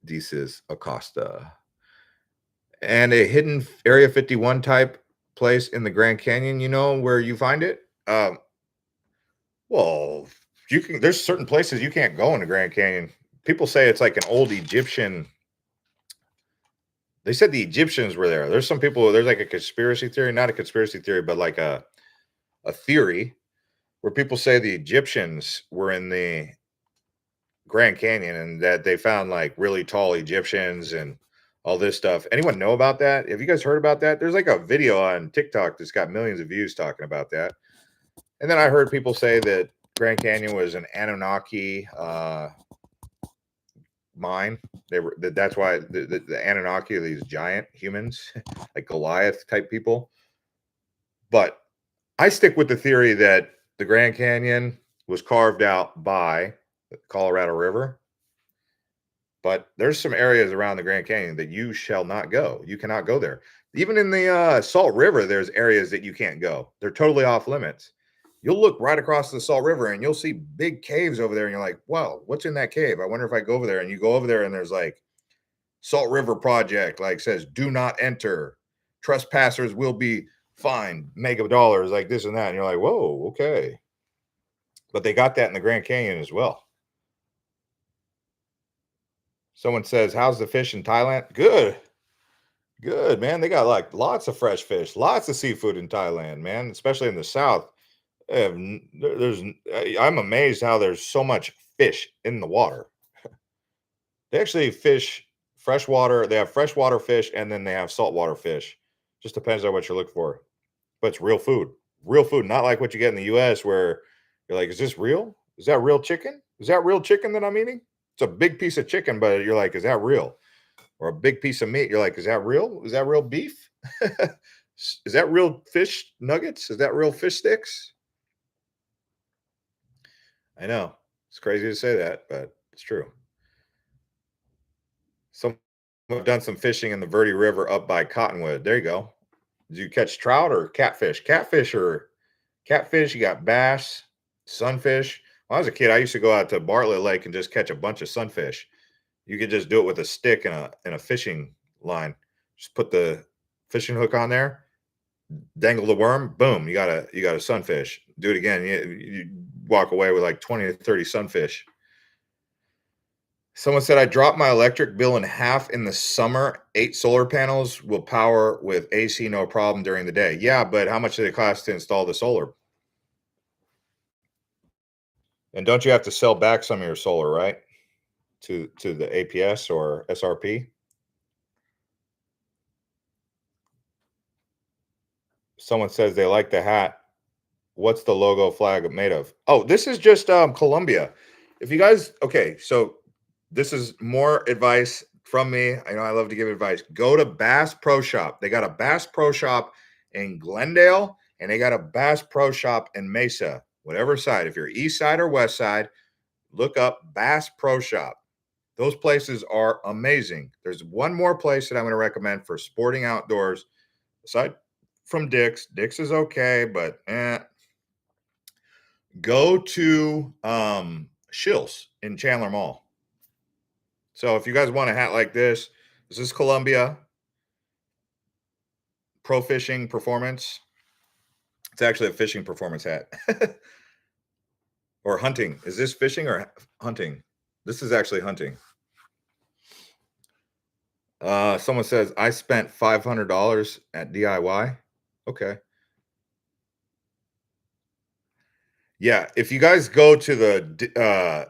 Desis Acosta." And a hidden Area 51 type place in the Grand Canyon, you know where you find it? Well, you can there's certain places you can't go in the Grand Canyon. People say it's like an old Egyptian. They said the Egyptians were there. There's some people, there's like a conspiracy theory, not a conspiracy theory, but like a theory where people say the Egyptians were in the Grand Canyon and that they found like really tall Egyptians and all this stuff. Anyone know about that? Have you guys heard about that? There's like a video on TikTok that's got millions of views talking about that. And then I heard people say that Grand Canyon was an Anunnaki mine. That's why the Anunnaki are these giant humans, like Goliath type people. But I stick with the theory that the Grand Canyon was carved out by the Colorado River. But there's some areas around the Grand Canyon that you shall not go. You cannot go there. Even in the Salt River, there's areas that you can't go. They're totally off limits. You'll look right across the Salt River and you'll see big caves over there. And you're like, wow, what's in that cave? I wonder if I go over there. And you go over there and there's like Salt River Project, like says, do not enter. Trespassers will be fined mega dollars, like this and that. And you're like, whoa, okay. But they got that in the Grand Canyon as well. Someone says, how's the fish in Thailand? Good. Good, man. They got like lots of fresh fish, lots of seafood in Thailand, man, especially in the south. I'm amazed how there's so much fish in the water. They actually fish freshwater. They have freshwater fish and then they have saltwater fish. Just depends on what you're looking for. But it's real food. Real food, not like what you get in the US where you're like, is this real? Is that real chicken? Is that real chicken that I'm eating? It's a big piece of chicken, but you're like, is that real? Or a big piece of meat. You're like, is that real? Is that real beef? Is that real fish nuggets? Is that real fish sticks? I know it's crazy to say that, but it's true. Some have done some fishing in the Verde River up by Cottonwood. There you go. Did you catch trout or catfish? Catfish. You got bass, sunfish. When I was a kid, I used to go out to Bartlett Lake and just catch a bunch of sunfish. You could just do it with a stick and a fishing line. Just put the fishing hook on there, dangle the worm, boom, you got a sunfish. Do it again. You walk away with like 20 to 30 sunfish. Someone said I dropped my electric bill in half in the summer. 8 solar panels will power with AC no problem during the day. Yeah, but how much did it cost to install the solar? And don't you have to sell back some of your solar, right? To the APS or SRP? Someone says they like the hat. What's the logo flag made of? Oh, this is just Colombia. If you guys, okay, so this is more advice from me. I know I love to give advice. Go to Bass Pro Shop. They got a Bass Pro Shop in Glendale and they got a Bass Pro Shop in Mesa. Whatever side, if you're east side or west side, look up Bass Pro Shop. Those places are amazing. There's one more place that I'm going to recommend for sporting outdoors aside from Dick's. Dick's is okay, but go to Shills in Chandler Mall. So if you guys want a hat like this is Columbia Pro Fishing Performance. It's actually a fishing performance hat. Or hunting. Is this fishing or hunting? This is actually hunting. Someone says I spent $500 at DIY. Okay. Yeah, if you guys go to the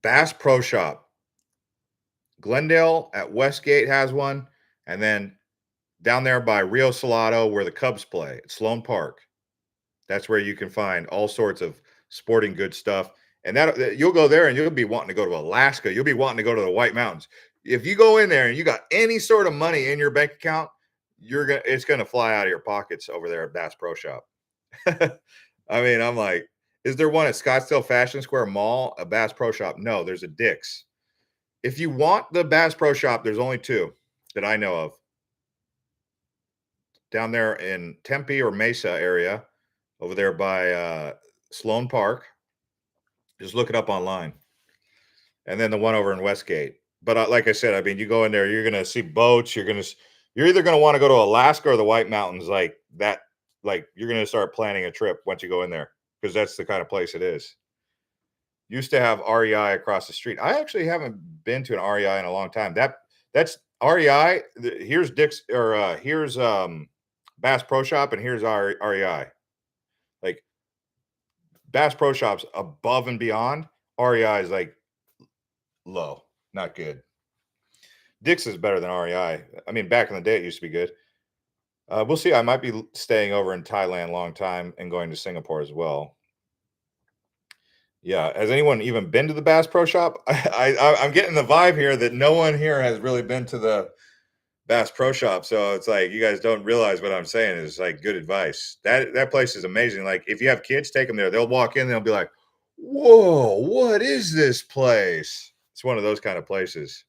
Bass Pro Shop, Glendale at Westgate has one, and then down there by Rio Salado where the Cubs play at Sloan Park. That's where you can find all sorts of sporting good stuff. And you'll go there and you'll be wanting to go to Alaska. You'll be wanting to go to the White Mountains. If you go in there and you got any sort of money in your bank account, it's gonna fly out of your pockets over there at Bass Pro Shop. I mean, I'm like, is there one at Scottsdale Fashion Square Mall, a Bass Pro Shop? No, there's a Dick's. If you want the Bass Pro Shop, there's only two that I know of. Down there in Tempe or Mesa area, over there by Sloan Park. Just look it up online. And then the one over in Westgate. But like I said, I mean, you go in there, you're gonna see boats. You're either gonna want to go to Alaska or the White Mountains, like that. Like you're gonna start planning a trip once you go in there because that's the kind of place it is. Used to have REI across the street. I actually haven't been to an REI in a long time. That's REI. Here's Dick's or here's Bass Pro Shop, and here's REI. Like Bass Pro Shop's above and beyond. REI is like low, not good. Dick's is better than REI. I mean, back in the day, it used to be good. We'll see. I might be staying over in Thailand a long time and going to Singapore as well. Yeah. Has anyone even been to the Bass Pro Shop? I'm getting the vibe here that no one here has really been to the Bass Pro Shop. So it's like you guys don't realize what I'm saying is like good advice. That place is amazing. Like if you have kids, take them there. They'll walk in, they'll be like, "Whoa, what is this place?" It's one of those kind of places.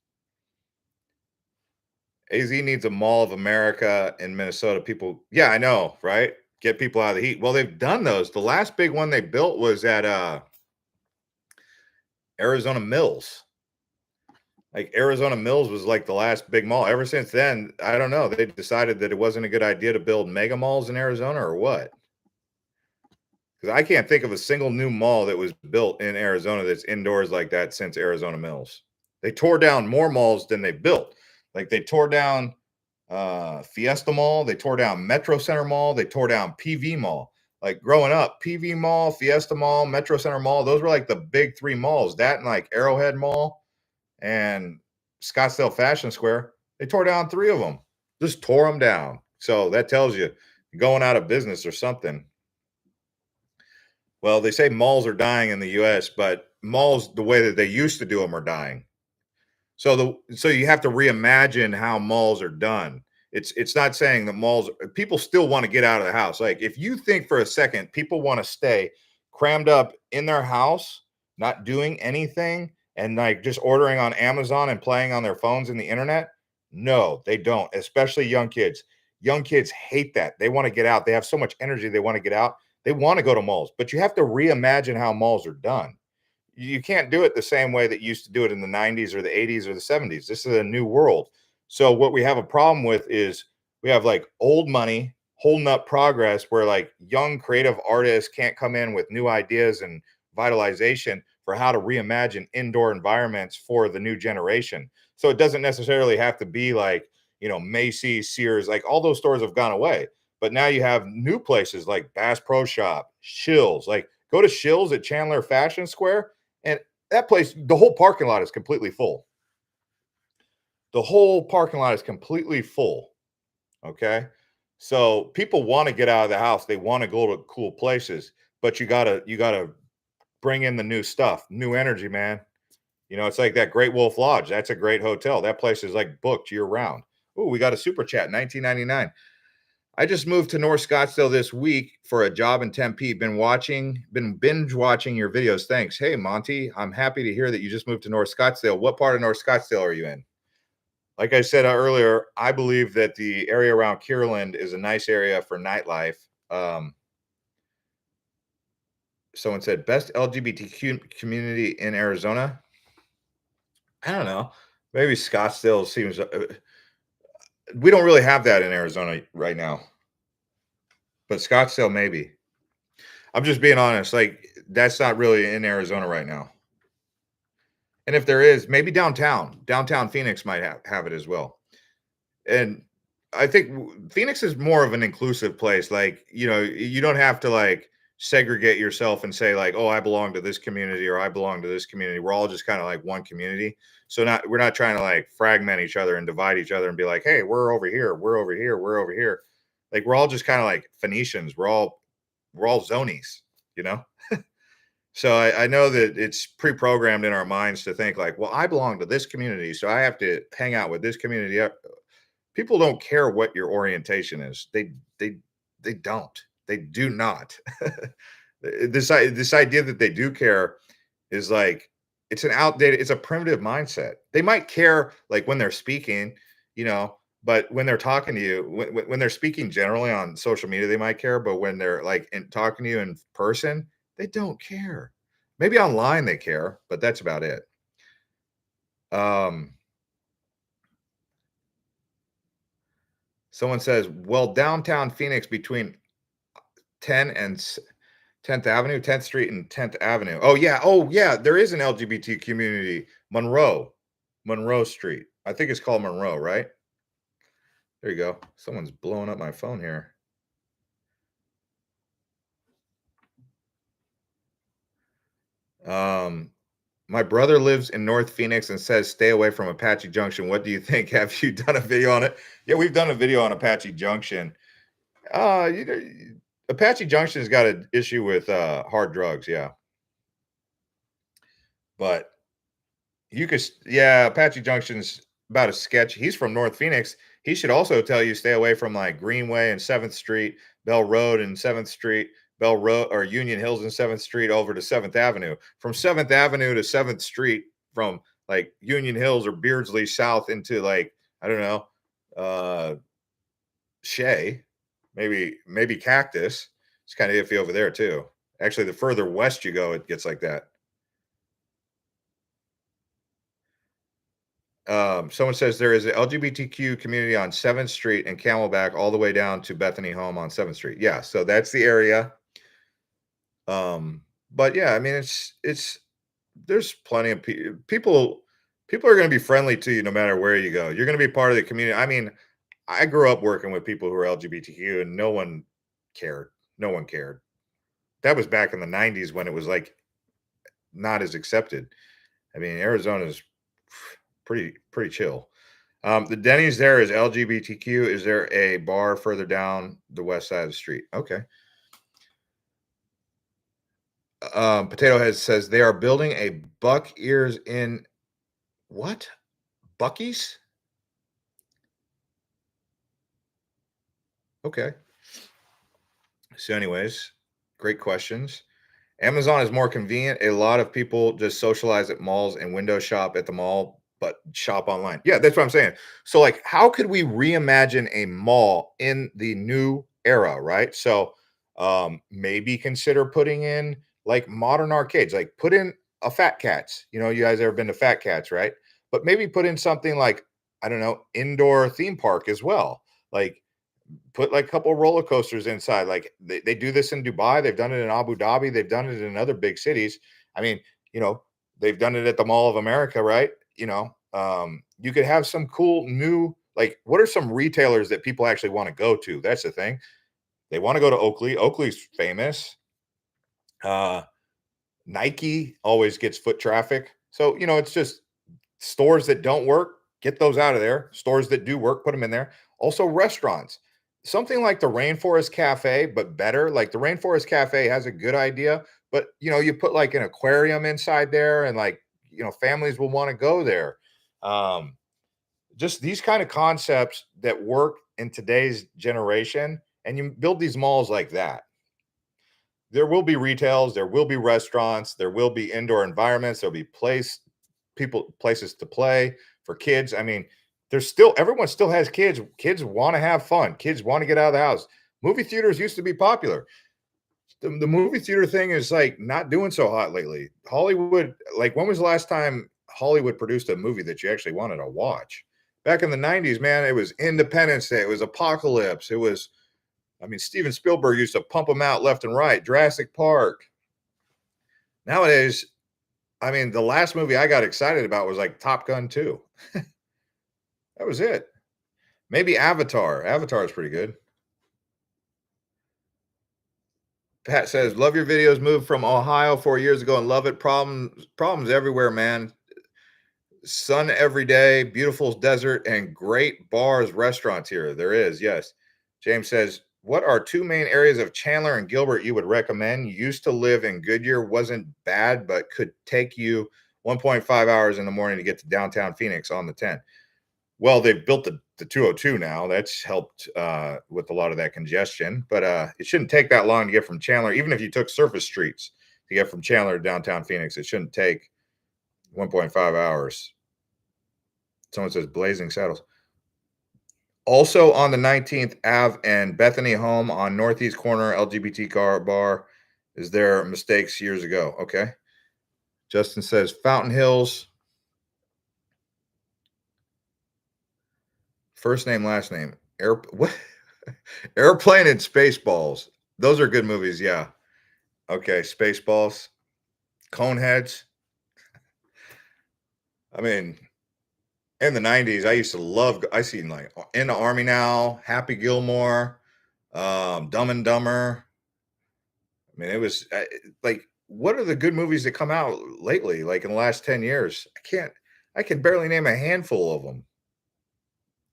AZ needs a Mall of America in Minnesota. People, yeah, I know, right? Get people out of the heat. Well, they've done those. The last big one they built was at Arizona Mills. Like Arizona Mills was like the last big mall. Ever since then, I don't know. They decided that it wasn't a good idea to build mega malls in Arizona or what? Because I can't think of a single new mall that was built in Arizona that's indoors like that since Arizona Mills. They tore down more malls than they built. Like they tore down Fiesta Mall, they tore down Metro Center Mall, they tore down PV Mall. Like growing up, PV Mall, Fiesta Mall, Metro Center Mall, those were like the big three malls. That and like Arrowhead Mall and Scottsdale Fashion Square, they tore down three of them. Just tore them down. So that tells you going out of business or something. Well, they say malls are dying in the US, but malls, the way that they used to do them, are dying. So you have to reimagine how malls are done. It's not saying that people still want to get out of the house. Like if you think for a second people want to stay crammed up in their house, not doing anything, and like just ordering on Amazon and playing on their phones and the internet, no, they don't, especially young kids. Young kids hate that. They want to get out. They have so much energy, they want to get out. They want to go to malls, but you have to reimagine how malls are done. You can't do it the same way that you used to do it in the 90s or the 80s or the 70s. This is a new world. So what we have a problem with is we have like old money holding up progress where like young creative artists can't come in with new ideas and vitalization for how to reimagine indoor environments for the new generation. So it doesn't necessarily have to be like, Macy's, Sears, like all those stores have gone away. But now you have new places like Bass Pro Shop, Shills. Like go to Shills at Chandler Fashion Square, and that place, the whole parking lot is completely full. The whole parking lot is completely full. Okay. So people want to get out of the house. They want to go to cool places, but you gotta bring in the new stuff, new energy, man. It's like that Great Wolf Lodge. That's a great hotel. That place is like booked year round. Oh, we got a super chat, 1999. I just moved to North Scottsdale this week for a job in Tempe. Been binge watching your videos. Thanks. Hey, Monty, I'm happy to hear that you just moved to North Scottsdale. What part of North Scottsdale are you in? Like I said earlier, I believe that the area around Kierland is a nice area for nightlife. Someone said best LGBTQ community in Arizona. I don't know. Maybe Scottsdale seems. We don't really have that in Arizona right now, but Scottsdale maybe. I'm just being honest. Like that's not really in Arizona right now. And if there is, maybe downtown Phoenix might have it as well. And I think Phoenix is more of an inclusive place. Like, you don't have to like segregate yourself and say like, oh, I belong to this community or I belong to this community. We're all just kind of like one community. So we're not trying to like fragment each other and divide each other and be like, hey, we're over here, we're over here, we're over here. Like we're all just kind of like Phoenicians. We're all zonies, you know? So I know that it's pre-programmed in our minds to think like, well, I belong to this community, so I have to hang out with this community. People don't care what your orientation is. They don't. They do not. This idea that they do care is like it's an outdated, it's a primitive mindset. They might care like when they're speaking, you know, but when they're talking to you, when they're speaking generally on social media, they might care. But when they're like talking to you in person, they don't care. Maybe online they care, but that's about it. Um, Someone says, well, downtown Phoenix between 10 and 10th Avenue, 10th Street and 10th Avenue. Oh yeah. Oh yeah. There is an LGBT community. Monroe Street. I think it's called Monroe, right? There you go. Someone's blowing up my phone here. My brother lives in North Phoenix and says stay away from Apache Junction. What do you think? Have you done a video on it? Yeah, we've done a video on Apache Junction. You know, Apache Junction's got an issue with hard drugs, yeah. But yeah, Apache Junction's about a sketch. He's from North Phoenix. He should also tell you stay away from like Greenway and 7th Street, Bell Road and 7th Street, Bell Road or Union Hills and 7th Street over to 7th Avenue. From 7th Avenue to 7th Street, from like Union Hills or Beardsley south into like, I don't know, Shea, maybe Cactus. It's kind of iffy over there too. Actually, the further west you go, it gets like that. Someone says there is an LGBTQ community on 7th Street and Camelback all the way down to Bethany Home on 7th Street. Yeah, so that's the area. But yeah, I mean, it's there's plenty of people. People are going to be friendly to you no matter where you go. You're going to be part of the community. I mean, I grew up working with people who are LGBTQ, and no one cared. No one cared. That was back in the '90s when it was like not as accepted. I mean, Arizona is pretty chill. The Denny's there is LGBTQ. Is there a bar further down the west side of the street? Okay. Potato Head says they are building a Buck Ears in what? Bucky's? Okay. So, anyways, great questions. Amazon is more convenient. A lot of people just socialize at malls and window shop at the mall, but shop online. Yeah, that's what I'm saying. So, like, how could we reimagine a mall in the new era, right? So, maybe consider putting in like modern arcades, like put in a Fat Cats. You guys ever been to Fat Cats, right? But maybe put in something like, I don't know, indoor theme park as well. Like, put like a couple roller coasters inside. Like they do this in Dubai, they've done it in Abu Dhabi, they've done it in other big cities. I mean, they've done it at the Mall of America, right? You could have some cool new, like, what are some retailers that people actually want to go to? That's the thing. They want to go to Oakley. Oakley's famous. Nike always gets foot traffic. So, it's just stores that don't work, get those out of there. Stores that do work, put them in there. Also, restaurants. Something like the Rainforest Cafe, but better. Like the Rainforest Cafe has a good idea, but you put like an aquarium inside there, and like families will want to go there. Um, just these kind of concepts that work in today's generation, and you build these malls like that. There will be retails, there will be restaurants, there will be indoor environments, there'll be places to play for kids. I mean, everyone still has kids. Kids want to have fun. Kids want to get out of the house. Movie theaters used to be popular. The movie theater thing is like not doing so hot lately. Hollywood, like when was the last time Hollywood produced a movie that you actually wanted to watch? Back in the 90s, man, it was Independence Day, it was Apocalypse, I mean, Steven Spielberg used to pump them out left and right. Jurassic Park. Nowadays, I mean, the last movie I got excited about was like Top Gun 2. That was it. Maybe Avatar. Avatar is pretty good. Pat says, "Love your videos. Moved from Ohio 4 years ago and love it. Problems everywhere, man. Sun every day, beautiful desert, and great bars, restaurants here. There is, yes." James says, "What are two main areas of Chandler and Gilbert you would recommend? Used to live in Goodyear, wasn't bad, but could take you 1.5 hours in the morning to get to downtown Phoenix on the 10." Well, they've built the 202 now. That's helped with a lot of that congestion, but it shouldn't take that long to get from Chandler. Even if you took surface streets to get from Chandler to downtown Phoenix, it shouldn't take 1.5 hours. Someone says Blazing Saddles. Also on the 19th Ave and Bethany Home on Northeast Corner, LGBT car bar. Is there mistakes years ago? Okay. Justin says Fountain Hills. First name, last name. What? Airplane and Spaceballs. Those are good movies. Yeah. Okay. Spaceballs. Coneheads. I mean, in the 90s, I used to love, I seen like In the Army Now, Happy Gilmore, Dumb and Dumber. I mean, it was like, what are the good movies that come out lately, like in the last 10 years? I can barely name a handful of them.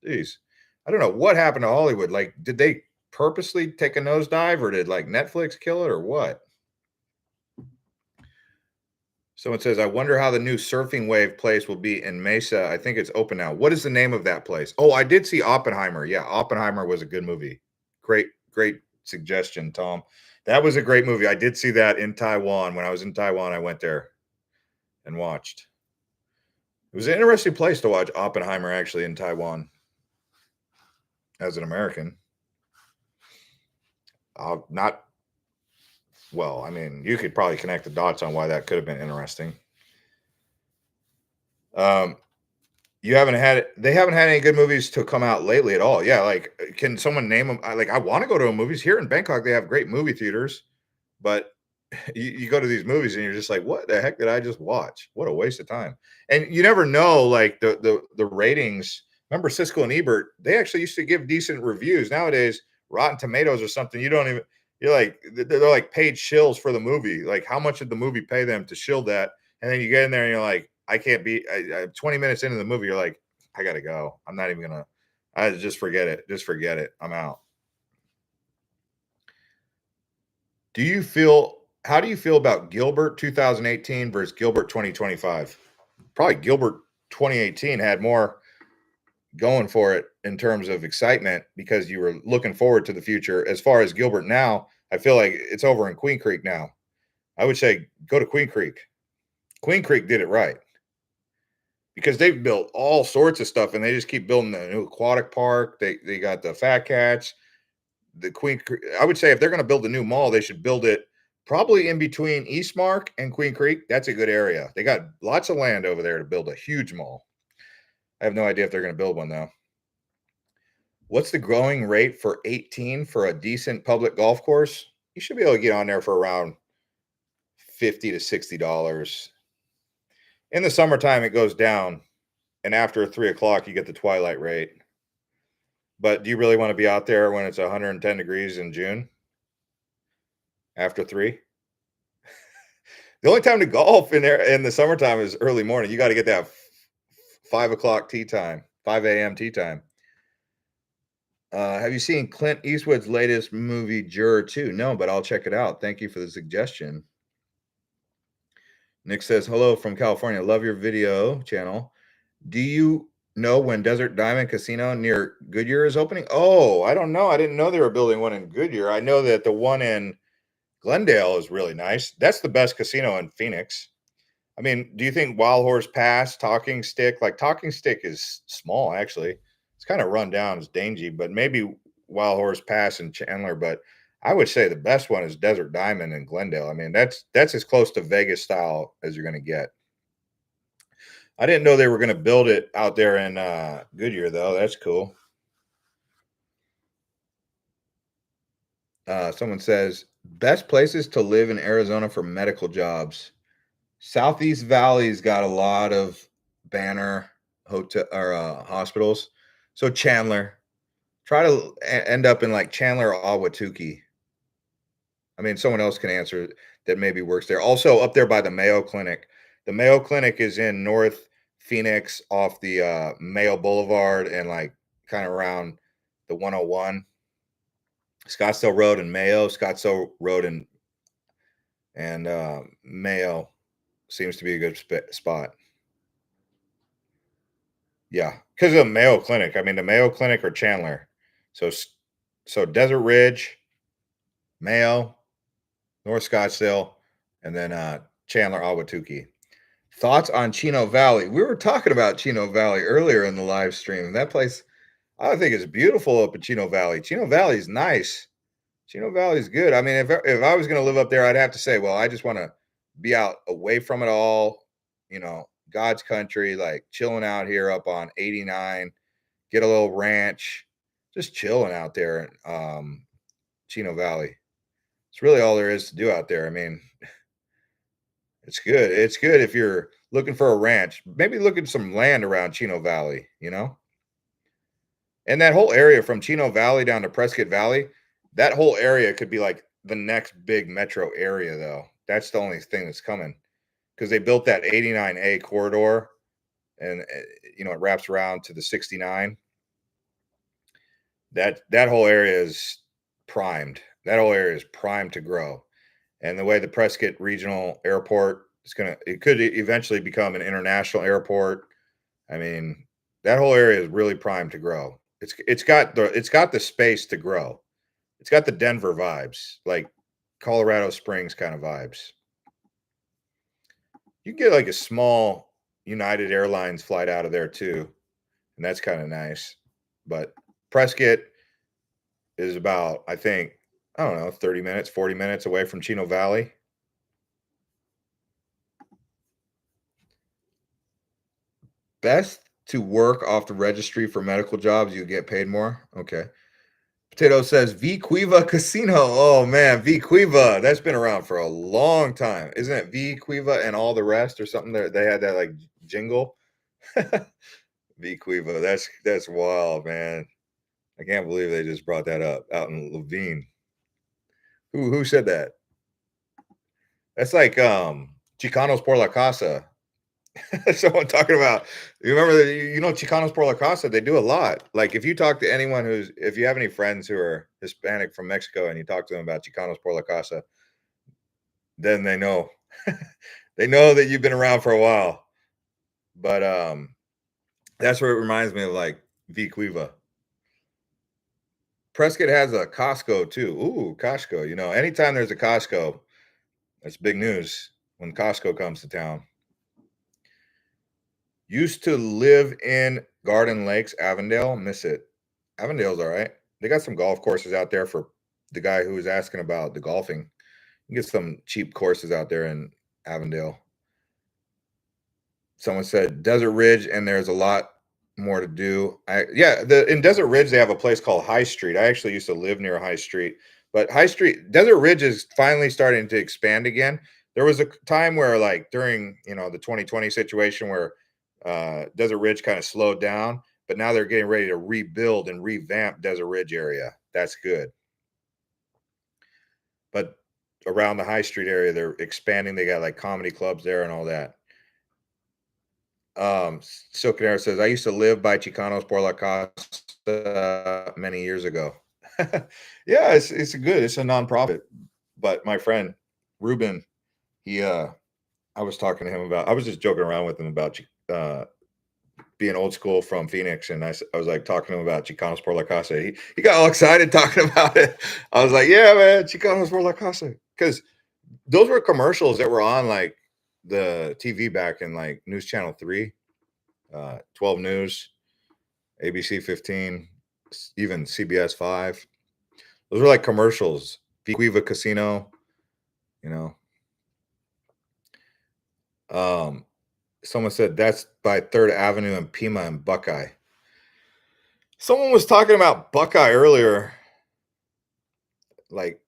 Jeez. I don't know what happened to Hollywood. Like, did they purposely take a nosedive or did like Netflix kill it or what? Someone says, I wonder how the new surfing wave place will be in Mesa. I think it's open now. What is the name of that place? Oh, I did see Oppenheimer. Yeah, Oppenheimer was a good movie. Great suggestion, Tom. That was a great movie. I did see that in Taiwan. When I was in Taiwan, I went there and watched. It was an interesting place to watch Oppenheimer actually in Taiwan as an American. Not well, I mean, you could probably connect the dots on why that could have been interesting. Um, they haven't had any good movies to come out lately at all. Yeah, like can someone name them? I want to go to a movies here in Bangkok. They have great movie theaters, but you go to these movies and you're just like, what the heck did I just watch? What a waste of time. And you never know, like the ratings. Remember Siskel and Ebert? They actually used to give decent reviews. Nowadays, Rotten Tomatoes or something, you don't even. You're like they're like paid shills for the movie. Like how much did the movie pay them to shill that? And then you get in there and you're like, I can't be. 20 minutes into the movie, you're like, I gotta go. I'm not even gonna. I just forget it. Just forget it. I'm out. Do you feel how do you feel about Gilbert 2018 versus Gilbert 2025? Probably Gilbert 2018 had more going for it in terms of excitement because you were looking forward to the future. As far as Gilbert now, I feel like it's over in Queen Creek now. I would say go to Queen Creek. Queen Creek did it right because they've built all sorts of stuff and they just keep building the new aquatic park. They got the Fat Cats, the Queen. I would say if they're going to build a new mall, they should build it probably in between Eastmark and Queen Creek. That's a good area. They got lots of land over there to build a huge mall. I have no idea if they're going to build one though. What's the going rate for 18 for a decent public golf course? You should be able to get on there for around $50 to $60. In the summertime, it goes down, and after 3 o'clock, you get the twilight rate. But do you really want to be out there when it's 110 degrees in June after 3? The only time to golf in there in the summertime is early morning. You got to get that 5 o'clock tee time, 5 a.m. tee time. Have you seen Clint Eastwood's latest movie, Juror 2? No, but I'll check it out. Thank you for the suggestion. Nick says, hello from California. Love your video channel. Do you know when Desert Diamond Casino near Goodyear is opening? Oh, I don't know. I didn't know they were building one in Goodyear. I know that the one in Glendale is really nice. That's the best casino in Phoenix. I mean, do you think Wild Horse Pass, Talking Stick, like Talking Stick is small, actually. It's kind of run down, it's dingy, but maybe Wild Horse Pass and Chandler. But I would say the best one is Desert Diamond in Glendale. I mean, that's as close to Vegas style as you're going to get. I didn't know they were going to build it out there in Goodyear, though. That's cool. Someone says, best places to live in Arizona for medical jobs. Southeast Valley's got a lot of banner hotel or hospitals. So Chandler, try to end up in like Chandler or Ahwatukee. I mean, someone else can answer that maybe works there. Also, up there by the Mayo Clinic. The Mayo Clinic is in North Phoenix off the Mayo Boulevard and like kind of around the 101. Scottsdale Road and Mayo, Scottsdale Road and Mayo seems to be a good spot. Yeah, because of the Mayo Clinic. I mean, the Mayo Clinic or Chandler. So Desert Ridge, Mayo, North Scottsdale, and then Chandler, Ahwatukee. Thoughts on Chino Valley? We were talking about Chino Valley earlier in the live stream. That place, I think, is beautiful up in Chino Valley. Chino Valley is nice. Chino Valley is good. I mean, if I was going to live up there, I'd have to say, well, I just want to be out away from it all. God's country, like chilling out here up on 89, get a little ranch, just chilling out there in Chino Valley. It's really all there is to do out there. I mean, it's good. It's good if you're looking for a ranch. Maybe look at some land around Chino Valley, And that whole area from Chino Valley down to Prescott Valley, that whole area could be like the next big metro area, though. That's the only thing that's coming because they built that 89A corridor and, it wraps around to the 69. That whole area is primed. That whole area is primed to grow. And the way the Prescott Regional Airport is it could eventually become an international airport. I mean, that whole area is really primed to grow. It's got the space to grow. It's got the Denver vibes, like Colorado Springs kind of vibes. You can get like a small United Airlines flight out of there too, and that's kind of nice. But Prescott is about, I think, I don't know, 30 minutes, 40 minutes away from Chino Valley. Best to work off the registry for medical jobs, you get paid more. Okay. Potato says Vquiva Casino. Oh man, Vquiva. That's been around for a long time. Isn't it Vquiva and all the rest or something? They had that like jingle. Vquiva. That's wild, man. I can't believe they just brought that up out in Levine. Who said that? That's like Chicanos por la Casa. Someone talking about, you remember Chicanos por la Casa, they do a lot. Like if you talk to anyone if you have any friends who are Hispanic from Mexico and you talk to them about Chicanos por la Casa, then they know. They know that you've been around for a while. But that's what it reminds me of, like Vquiva. Prescott has a Costco too. Ooh, Costco. Anytime there's a Costco, that's big news when Costco comes to town. Used to live in Garden Lakes, Avondale. Miss it. Avondale's all right. They got some golf courses out there for the guy who was asking about the golfing. You get some cheap courses out there in Avondale. Someone said Desert Ridge, and there's a lot more to do. In Desert Ridge, they have a place called High Street. I actually used to live near High Street, but Desert Ridge is finally starting to expand again. There was a time where, like during the 2020 situation, where Desert Ridge kind of slowed down, but now they're getting ready to rebuild and revamp Desert Ridge area. That's good. But around the High Street area, they're expanding. They got like comedy clubs there and all that. Silken says, I used to live by Chicanos por la Casa many years ago. Yeah, it's good. It's a nonprofit. But my friend Ruben, I was talking to him I was just joking around with him about being old school from Phoenix, and I was like talking to him about Chicanos por la Casa. He got all excited talking about it. I was like, yeah, man, Chicanos por la Casa, because those were commercials that were on like the TV back in like News Channel 3, 12 News, ABC 15, even CBS 5. Those were like commercials. Vquiva Casino, Someone said that's by 3rd Avenue and Pima and Buckeye. Someone was talking about Buckeye earlier. Like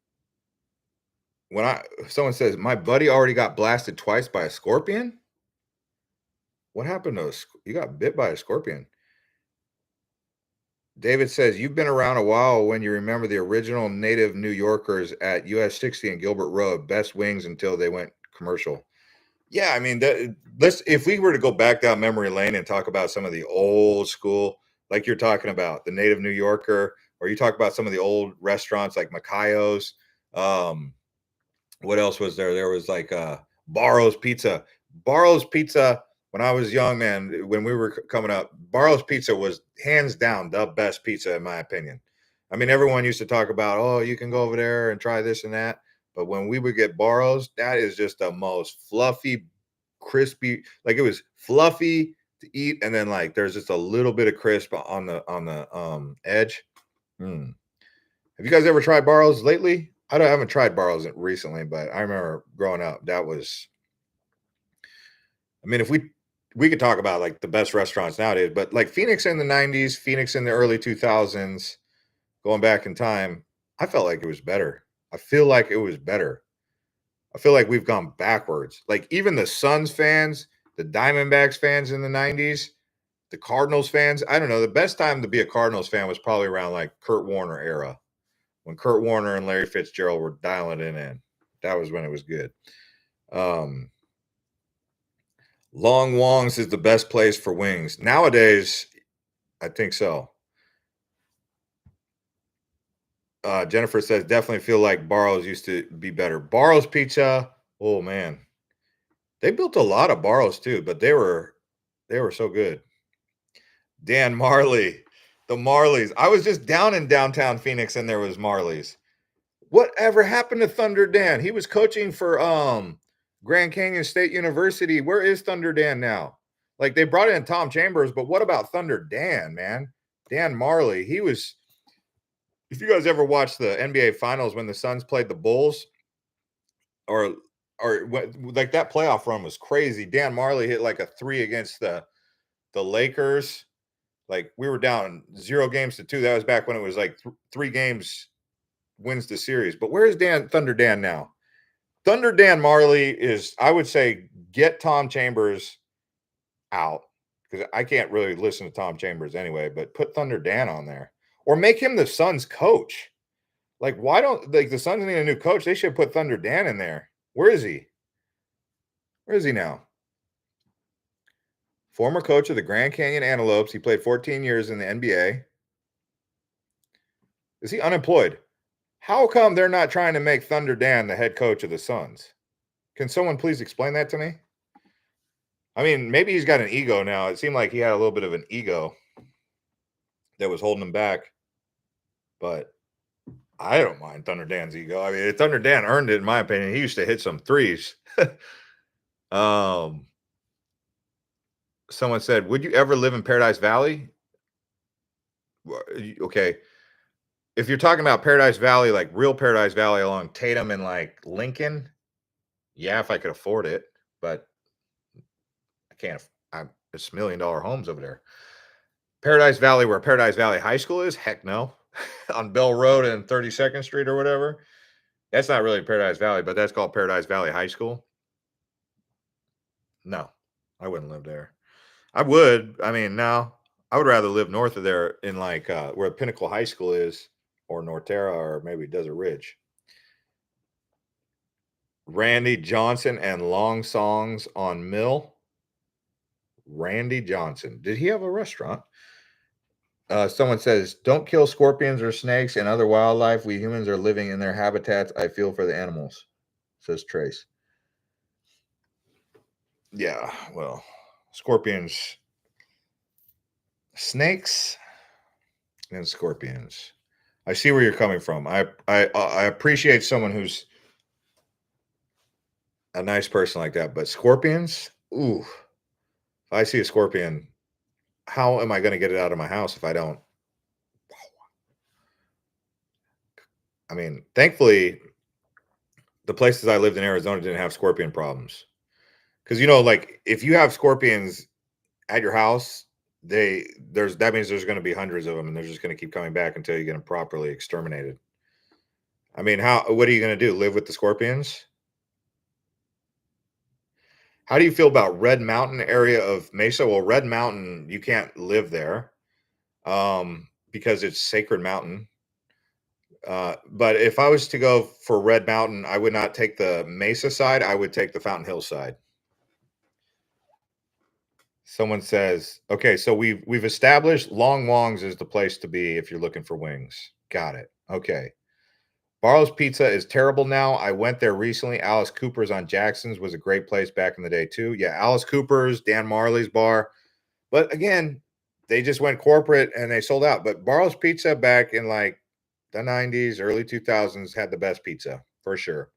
someone says my buddy already got blasted twice by a scorpion. What happened to us? You got bit by a scorpion. David says you've been around a while when you remember the original native New Yorkers at US 60 and Gilbert Road, best wings until they went commercial. Yeah, I mean, if we were to go back down memory lane and talk about some of the old school, like you're talking about the native New Yorker, or you talk about some of the old restaurants like Macayo's. What else was there? There was like Barrow's Pizza. Barrow's Pizza, when I was young, man, when we were coming up, Barrow's Pizza was hands down the best pizza, in my opinion. I mean, everyone used to talk about, oh, you can go over there and try this and that. But when we would get Barrow's, that is just the most fluffy, crispy, like it was fluffy to eat. And then like there's just a little bit of crisp on the edge. Mm. Have you guys ever tried Barrow's lately? I haven't tried Barrow's recently, but I remember growing up, that was, I mean, if we could talk about like the best restaurants nowadays, but like Phoenix in the 90s, Phoenix in the early 2000s, going back in time, I felt like it was better. I feel like it was better. I feel like we've gone backwards. Like even the Suns fans, the Diamondbacks fans in the 90s, the Cardinals fans, I don't know. The best time to be a Cardinals fan was probably around like Kurt Warner era, when Kurt Warner and Larry Fitzgerald were dialing it in. That was when it was good. Long Wong's is the best place for wings. Nowadays, I think so. Jennifer says, definitely feel like Barrow's used to be better. Barrow's Pizza, oh man. They built a lot of Barrow's too, but they were so good. Dan Marley, the Marleys. I was just down in downtown Phoenix and there was Marley's. Whatever happened to Thunder Dan? He was coaching for Grand Canyon State University. Where is Thunder Dan now? Like they brought in Tom Chambers, but what about Thunder Dan, man? Dan Marley. He was, if you guys ever watched the NBA Finals when the Suns played the Bulls, or like that playoff run was crazy. Dan Marley hit like a 3 against the Lakers. Like we were down 0-2. That was back when it was like 3 games wins the series. But where is Thunder Dan now? Thunder Dan Marley is, I would say, get Tom Chambers out, because I can't really listen to Tom Chambers anyway, but put Thunder Dan on there or make him the Suns coach. Like, why don't like the Suns need a new coach? They should put Thunder Dan in there. Where is he? Where is he now? Former coach of the Grand Canyon Antelopes. He played 14 years in the NBA. Is he unemployed? How come they're not trying to make Thunder Dan the head coach of the Suns? Can someone please explain that to me? I mean, maybe he's got an ego now. It seemed like he had a little bit of an ego that was holding him back. But I don't mind Thunder Dan's ego. I mean, Thunder Dan earned it, in my opinion. He used to hit some threes. Someone said, would you ever live in Paradise Valley? Okay. If you're talking about Paradise Valley, like real Paradise Valley along Tatum and like Lincoln, yeah, if I could afford it, but I can't. It's $1 million homes over there. Paradise Valley, where Paradise Valley High School is, heck no. On Bell Road and 32nd Street or whatever. That's not really Paradise Valley, but that's called Paradise Valley High School. No, I wouldn't live there. I would. I mean, no, I would rather live north of there in like where Pinnacle High School is, or Norterra, or maybe Desert Ridge. Randy Johnson and Long Songs on Mill. Randy Johnson. Did he have a restaurant? Someone says, don't kill scorpions or snakes and other wildlife. We humans are living in their habitats. I feel for the animals, says Trace. Yeah, well, scorpions, snakes, and scorpions. I see where you're coming from. I appreciate someone who's a nice person like that, but scorpions, ooh. If I see a scorpion, how am I going to get it out of my house if I don't? I mean, thankfully, the places I lived in Arizona didn't have scorpion problems. Because, you know, like if you have scorpions at your house, that means there's going to be hundreds of them, and they're just going to keep coming back until you get them properly exterminated. I mean, what are you going to do? Live with the scorpions? How do you feel about Red Mountain area of Mesa? Well, Red Mountain, you can't live there because it's sacred mountain. But if I was to go for Red Mountain, I would not take the Mesa side. I would take the Fountain Hill side. Someone says, okay, so we've established Long Wong's is the place to be if you're looking for wings. Got it. Okay. Barlow's Pizza is terrible now. I went there recently. Alice Cooper's on Jackson's was a great place back in the day too. Yeah, Alice Cooper's, Dan Marley's bar. But again, they just went corporate and they sold out. But Barlow's Pizza back in like the 90s, early 2000s had the best pizza for sure.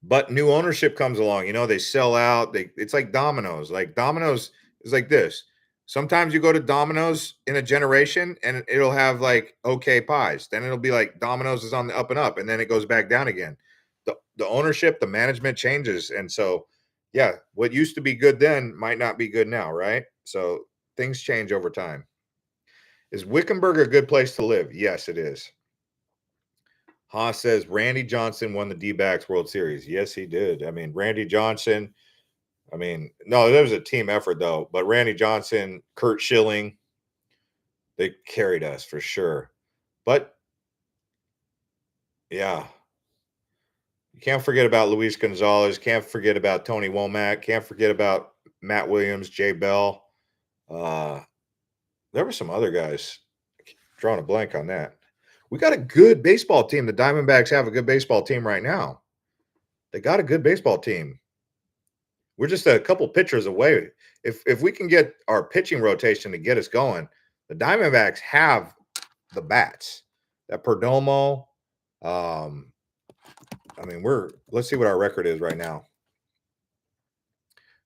But new ownership comes along, they sell out. It's like Domino's. Like Domino's is like this. Sometimes you go to Domino's in a generation and it'll have like okay pies. Then it'll be like Domino's is on the up and up, and then it goes back down again. The ownership, the management changes. And so yeah, what used to be good then might not be good now, right? So things change over time. Is Wickenburg a good place to live? Yes, it is. Haas says Randy Johnson won the D-backs World Series. Yes, he did. I mean, Randy Johnson. I mean, no, there was a team effort though. But Randy Johnson, Kurt Schilling, they carried us for sure. But yeah, you can't forget about Luis Gonzalez. Can't forget about Tony Womack. Can't forget about Matt Williams, Jay Bell. There were some other guys. Drawing a blank on that. We got a good baseball team. The Diamondbacks have a good baseball team right now. They got a good baseball team. We're just a couple pitchers away. If we can get our pitching rotation to get us going, the Diamondbacks have the bats. That Perdomo. I mean, let's see what our record is right now.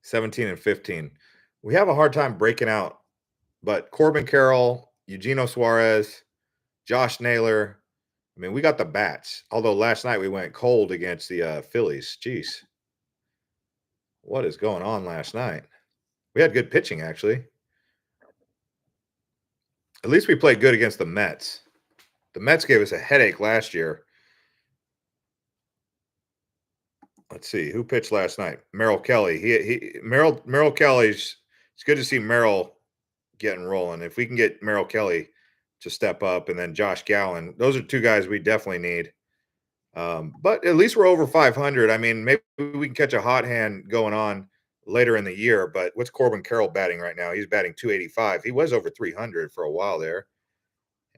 17-15. We have a hard time breaking out, but Corbin Carroll, Eugenio Suarez, Josh Naylor. I mean, we got the bats. Although last night we went cold against the Phillies. Jeez. What is going on last night? We had good pitching, actually. At least we played good against the Mets. The Mets gave us a headache last year. Let's see. Who pitched last night? Merrill Kelly. Merrill Kelly's – it's good to see Merrill getting rolling. If we can get Merrill Kelly to step up, and then Josh Gallen, those are two guys we definitely need. But at least we're over 500. I mean, maybe we can catch a hot hand going on later in the year. But what's Corbin Carroll batting right now? He's batting 285. He was over 300 for a while there.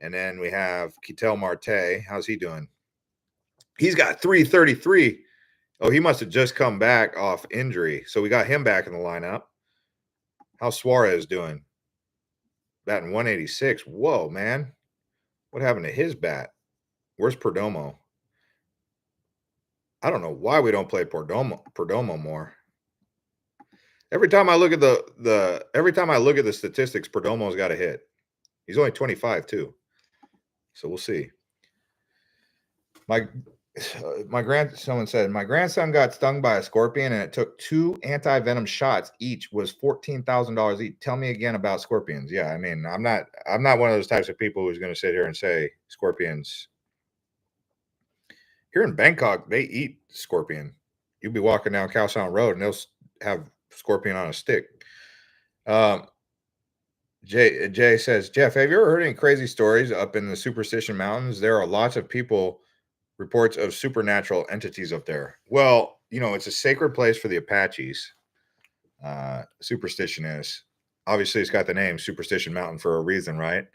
And then we have Ketel Marte. How's he doing? He's got 333. Oh, he must have just come back off injury. So we got him back in the lineup. How's Suarez doing? Batting 186. Whoa, man. What happened to his bat? Where's Perdomo? I don't know why we don't play Perdomo more. Every time I look at the statistics, Perdomo's got a hit. He's only 25 too. So we'll see. Someone said my grandson got stung by a scorpion and it took 2 anti-venom shots. Each was $14,000 each. Tell me again about scorpions. Yeah, I mean, I'm not one of those types of people who's going to sit here and say scorpions. Here in Bangkok, they eat scorpion. You'll be walking down Khao San Road and they'll have scorpion on a stick. Jay says, Jeff, have you ever heard any crazy stories up in the Superstition Mountains? There are lots of reports of supernatural entities up there. Well, it's a sacred place for the Apaches. Superstition is. Obviously, it's got the name Superstition Mountain for a reason, right?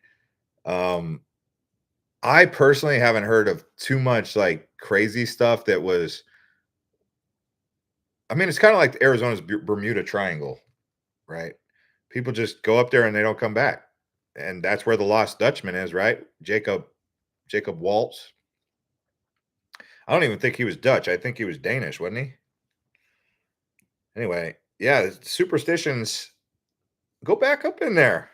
I personally haven't heard of too much like crazy stuff that was. I mean, it's kind of like Arizona's Bermuda Triangle, right? People just go up there and they don't come back. And that's where the Lost Dutchman is, right? Jacob Waltz. I don't even think he was Dutch. I think he was Danish, wasn't he? Anyway, yeah, superstitions. Go back up in there.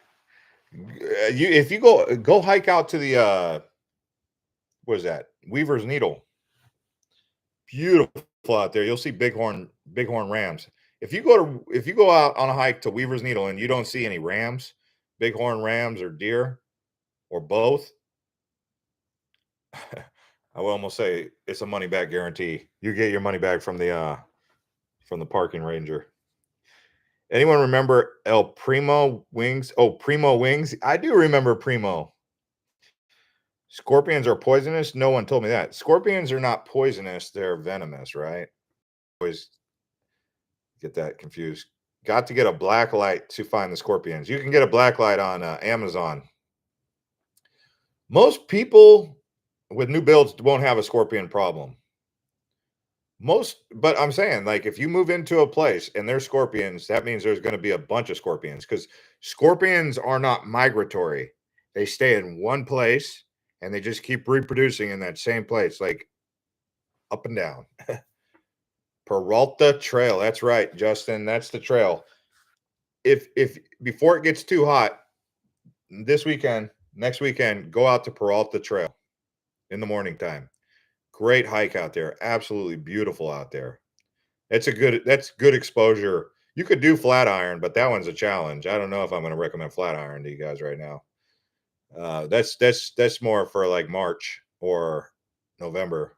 If you go hike out to the what is that? Weaver's Needle. Beautiful out there. You'll see bighorn rams. If you go out on a hike to Weaver's Needle and you don't see any rams, bighorn rams or deer or both, I will almost say it's a money back guarantee. You get your money back from the parking ranger. Anyone remember El Primo wings? Oh, Primo wings. I do remember Primo. Scorpions are poisonous? No one told me that. Scorpions are not poisonous, they're venomous, right? Always get that confused. Got to get a black light to find the scorpions. You can get a black light on Amazon. Most people with new builds won't have a scorpion problem. But I'm saying, like, if you move into a place and there's scorpions, that means there's going to be a bunch of scorpions, because scorpions are not migratory. They stay in one place and they just keep reproducing in that same place, like up and down. Peralta Trail. That's right, Justin. That's the trail. If before it gets too hot this weekend, next weekend, go out to Peralta Trail in the morning time. Great hike out there. Absolutely beautiful out there. That's good exposure. You could do Flatiron, but that one's a challenge. I don't know if I'm going to recommend Flatiron to you guys right now. That's more for like March or November.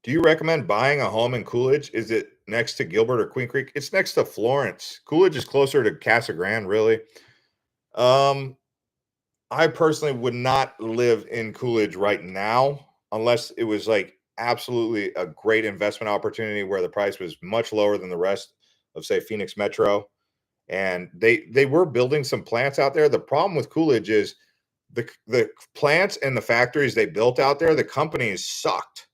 Do you recommend buying a home in Coolidge? Is it next to Gilbert or Queen Creek? It's next to Florence. Coolidge is closer to Cassagrand, really. I personally would not live in Coolidge right now unless it was like absolutely a great investment opportunity where the price was much lower than the rest of, say, Phoenix Metro. And they were building some plants out there. The problem with Coolidge is the plants and the factories they built out there, the companies sucked.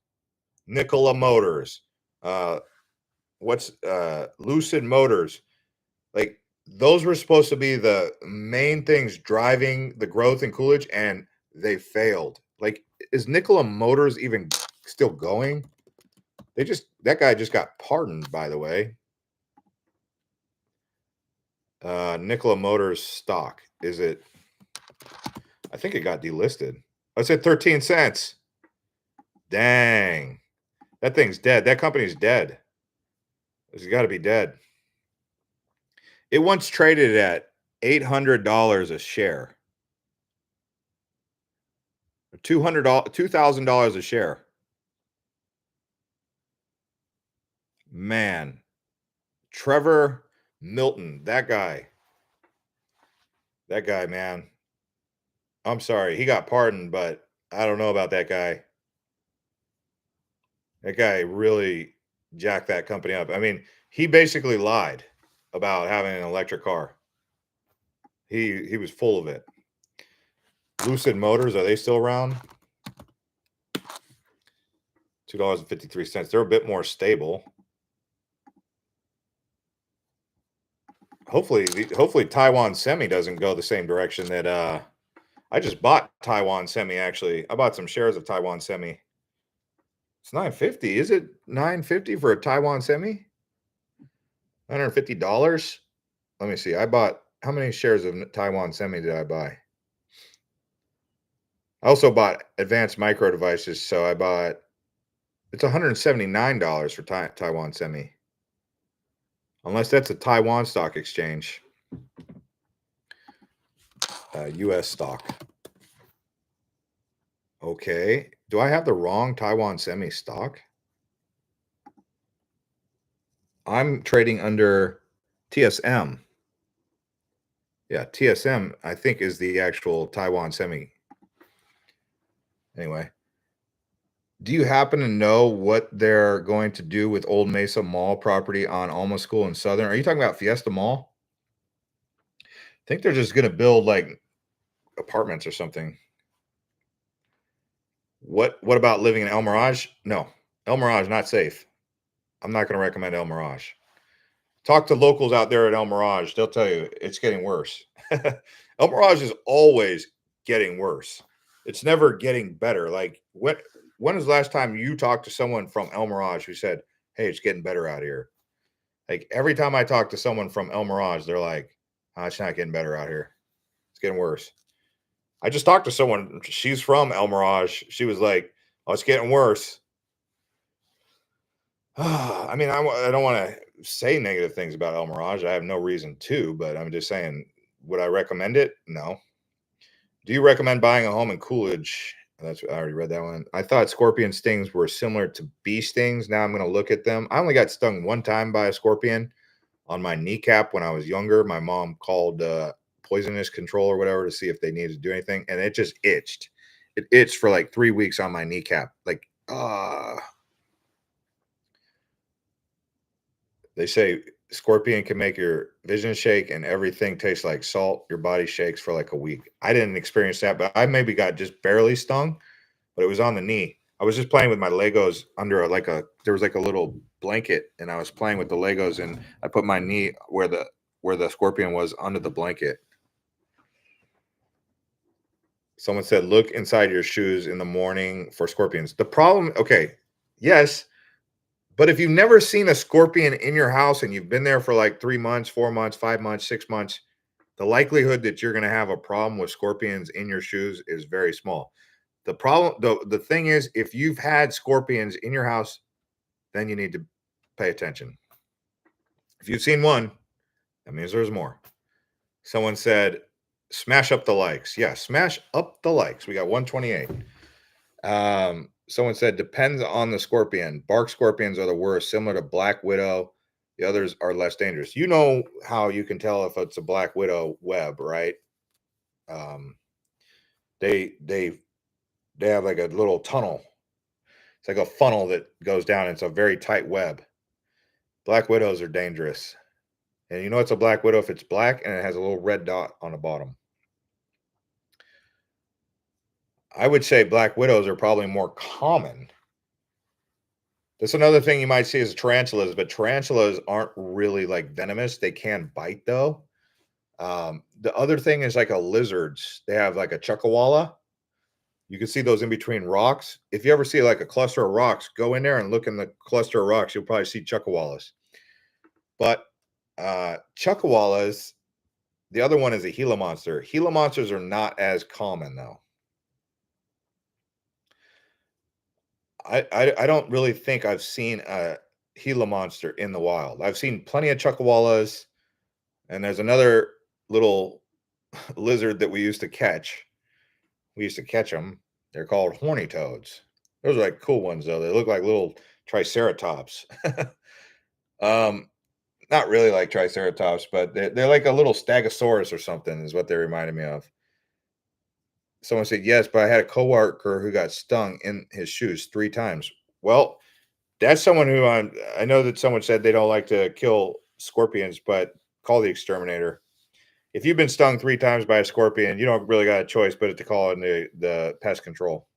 Nikola Motors, Lucid Motors, like those were supposed to be the main things driving the growth in Coolidge, and they failed. Like, is Nikola Motors even still going? That guy just got pardoned, by the way. Nikola Motors stock, is it? I think it got delisted. I said 13 cents. Dang. That thing's dead. That company's dead. It's got to be dead. It once traded at $800 a share. $2,000 a share. Man. Trevor Milton, that guy, man. I'm sorry. He got pardoned, but I don't know about that guy. That guy really jacked that company up. I mean, he basically lied about having an electric car. He was full of it. Lucid Motors, are they still around? $2.53. They're a bit more stable. Hopefully Taiwan Semi doesn't go the same direction that I just bought Taiwan Semi, actually. I bought some shares of Taiwan Semi. It's $9.50. Is it $9.50 for a Taiwan Semi? $950? Let me see. How many shares of Taiwan Semi did I buy? I also bought Advanced Micro Devices, so it's $179 for Taiwan Semi. Unless that's a Taiwan stock exchange. U.S. stock. Okay. Do I have the wrong Taiwan Semi stock? I'm trading under TSM. Yeah, TSM, I think, is the actual Taiwan Semi. Anyway. Do you happen to know what they're going to do with Old Mesa Mall property on Alma School in Southern? Are you talking about Fiesta Mall? I think they're just going to build like apartments or something. What about living in El Mirage? No, El Mirage, not safe. I'm not going to recommend El Mirage. Talk to locals out there at El Mirage. They'll tell you it's getting worse. El Mirage is always getting worse. It's never getting better. Like, when was the last time you talked to someone from El Mirage who said, hey, it's getting better out here? Like, every time I talk to someone from El Mirage, they're like, oh, it's not getting better out here. It's getting worse. I just talked to someone. She's from El Mirage. She was like, oh, it's getting worse. I mean, I don't want to say negative things about El Mirage. I have no reason to, but I'm just saying, would I recommend it? No. Do you recommend buying a home in Coolidge? That's I already read that one. I thought scorpion stings were similar to bee stings. Now I'm going to look at them. I only got stung one time by a scorpion on my kneecap when I was younger. My mom called poisonous control or whatever to see if they needed to do anything, and it just itched. It itched for like 3 weeks on my kneecap. Like, they say scorpion can make your vision shake and everything tastes like salt. Your body shakes for like a week. I didn't experience that, but I maybe got just barely stung, but it was on the knee. I was just playing with my Legos under there was like a little blanket, and I was playing with the Legos, and I put my knee where the scorpion was under the blanket. Someone said, look inside your shoes in the morning for scorpions. The problem, okay, yes, but if you've never seen a scorpion in your house and you've been there for like 3 months, 4 months, 5 months, 6 months, the likelihood that you're going to have a problem with scorpions in your shoes is very small. The thing is, if you've had scorpions in your house, then you need to pay attention. If you've seen one, that means there's more. Someone said, smash up the likes. Yeah, smash up the likes. We got 128. Someone said, depends on the scorpion. Bark scorpions are the worst, similar to black widow. The others are less dangerous. You know how you can tell if it's a black widow web, right? They have like a little tunnel. It's like a funnel that goes down. It's a very tight web. Black widows are dangerous. And you know it's a black widow if it's black and it has a little red dot on the bottom. I would say black widows are probably more common. That's another thing you might see is tarantulas, but tarantulas aren't really like venomous. They can bite though. The other thing is like a lizards. They have like a chuckawalla. You can see those in between rocks. If you ever see like a cluster of rocks, go in there and look in the cluster of rocks. You'll probably see chuckawallas. But chuckawallas, the other one is a Gila monster. Gila monsters are not as common though. I don't really think I've seen a Gila monster in the wild. I've seen plenty of chuckawallas, and there's another little lizard that we used to catch. We used to catch them. They're called horny toads. Those are like cool ones though. They look like little triceratops. Not really like triceratops, but they're like a little stegosaurus or something is what they reminded me of. Someone said, yes, but I had a coworker who got stung in his shoes 3 times. Well, that's someone who I know that someone said they don't like to kill scorpions, but call the exterminator. If you've been stung 3 times by a scorpion, you don't really got a choice but to call in the pest control.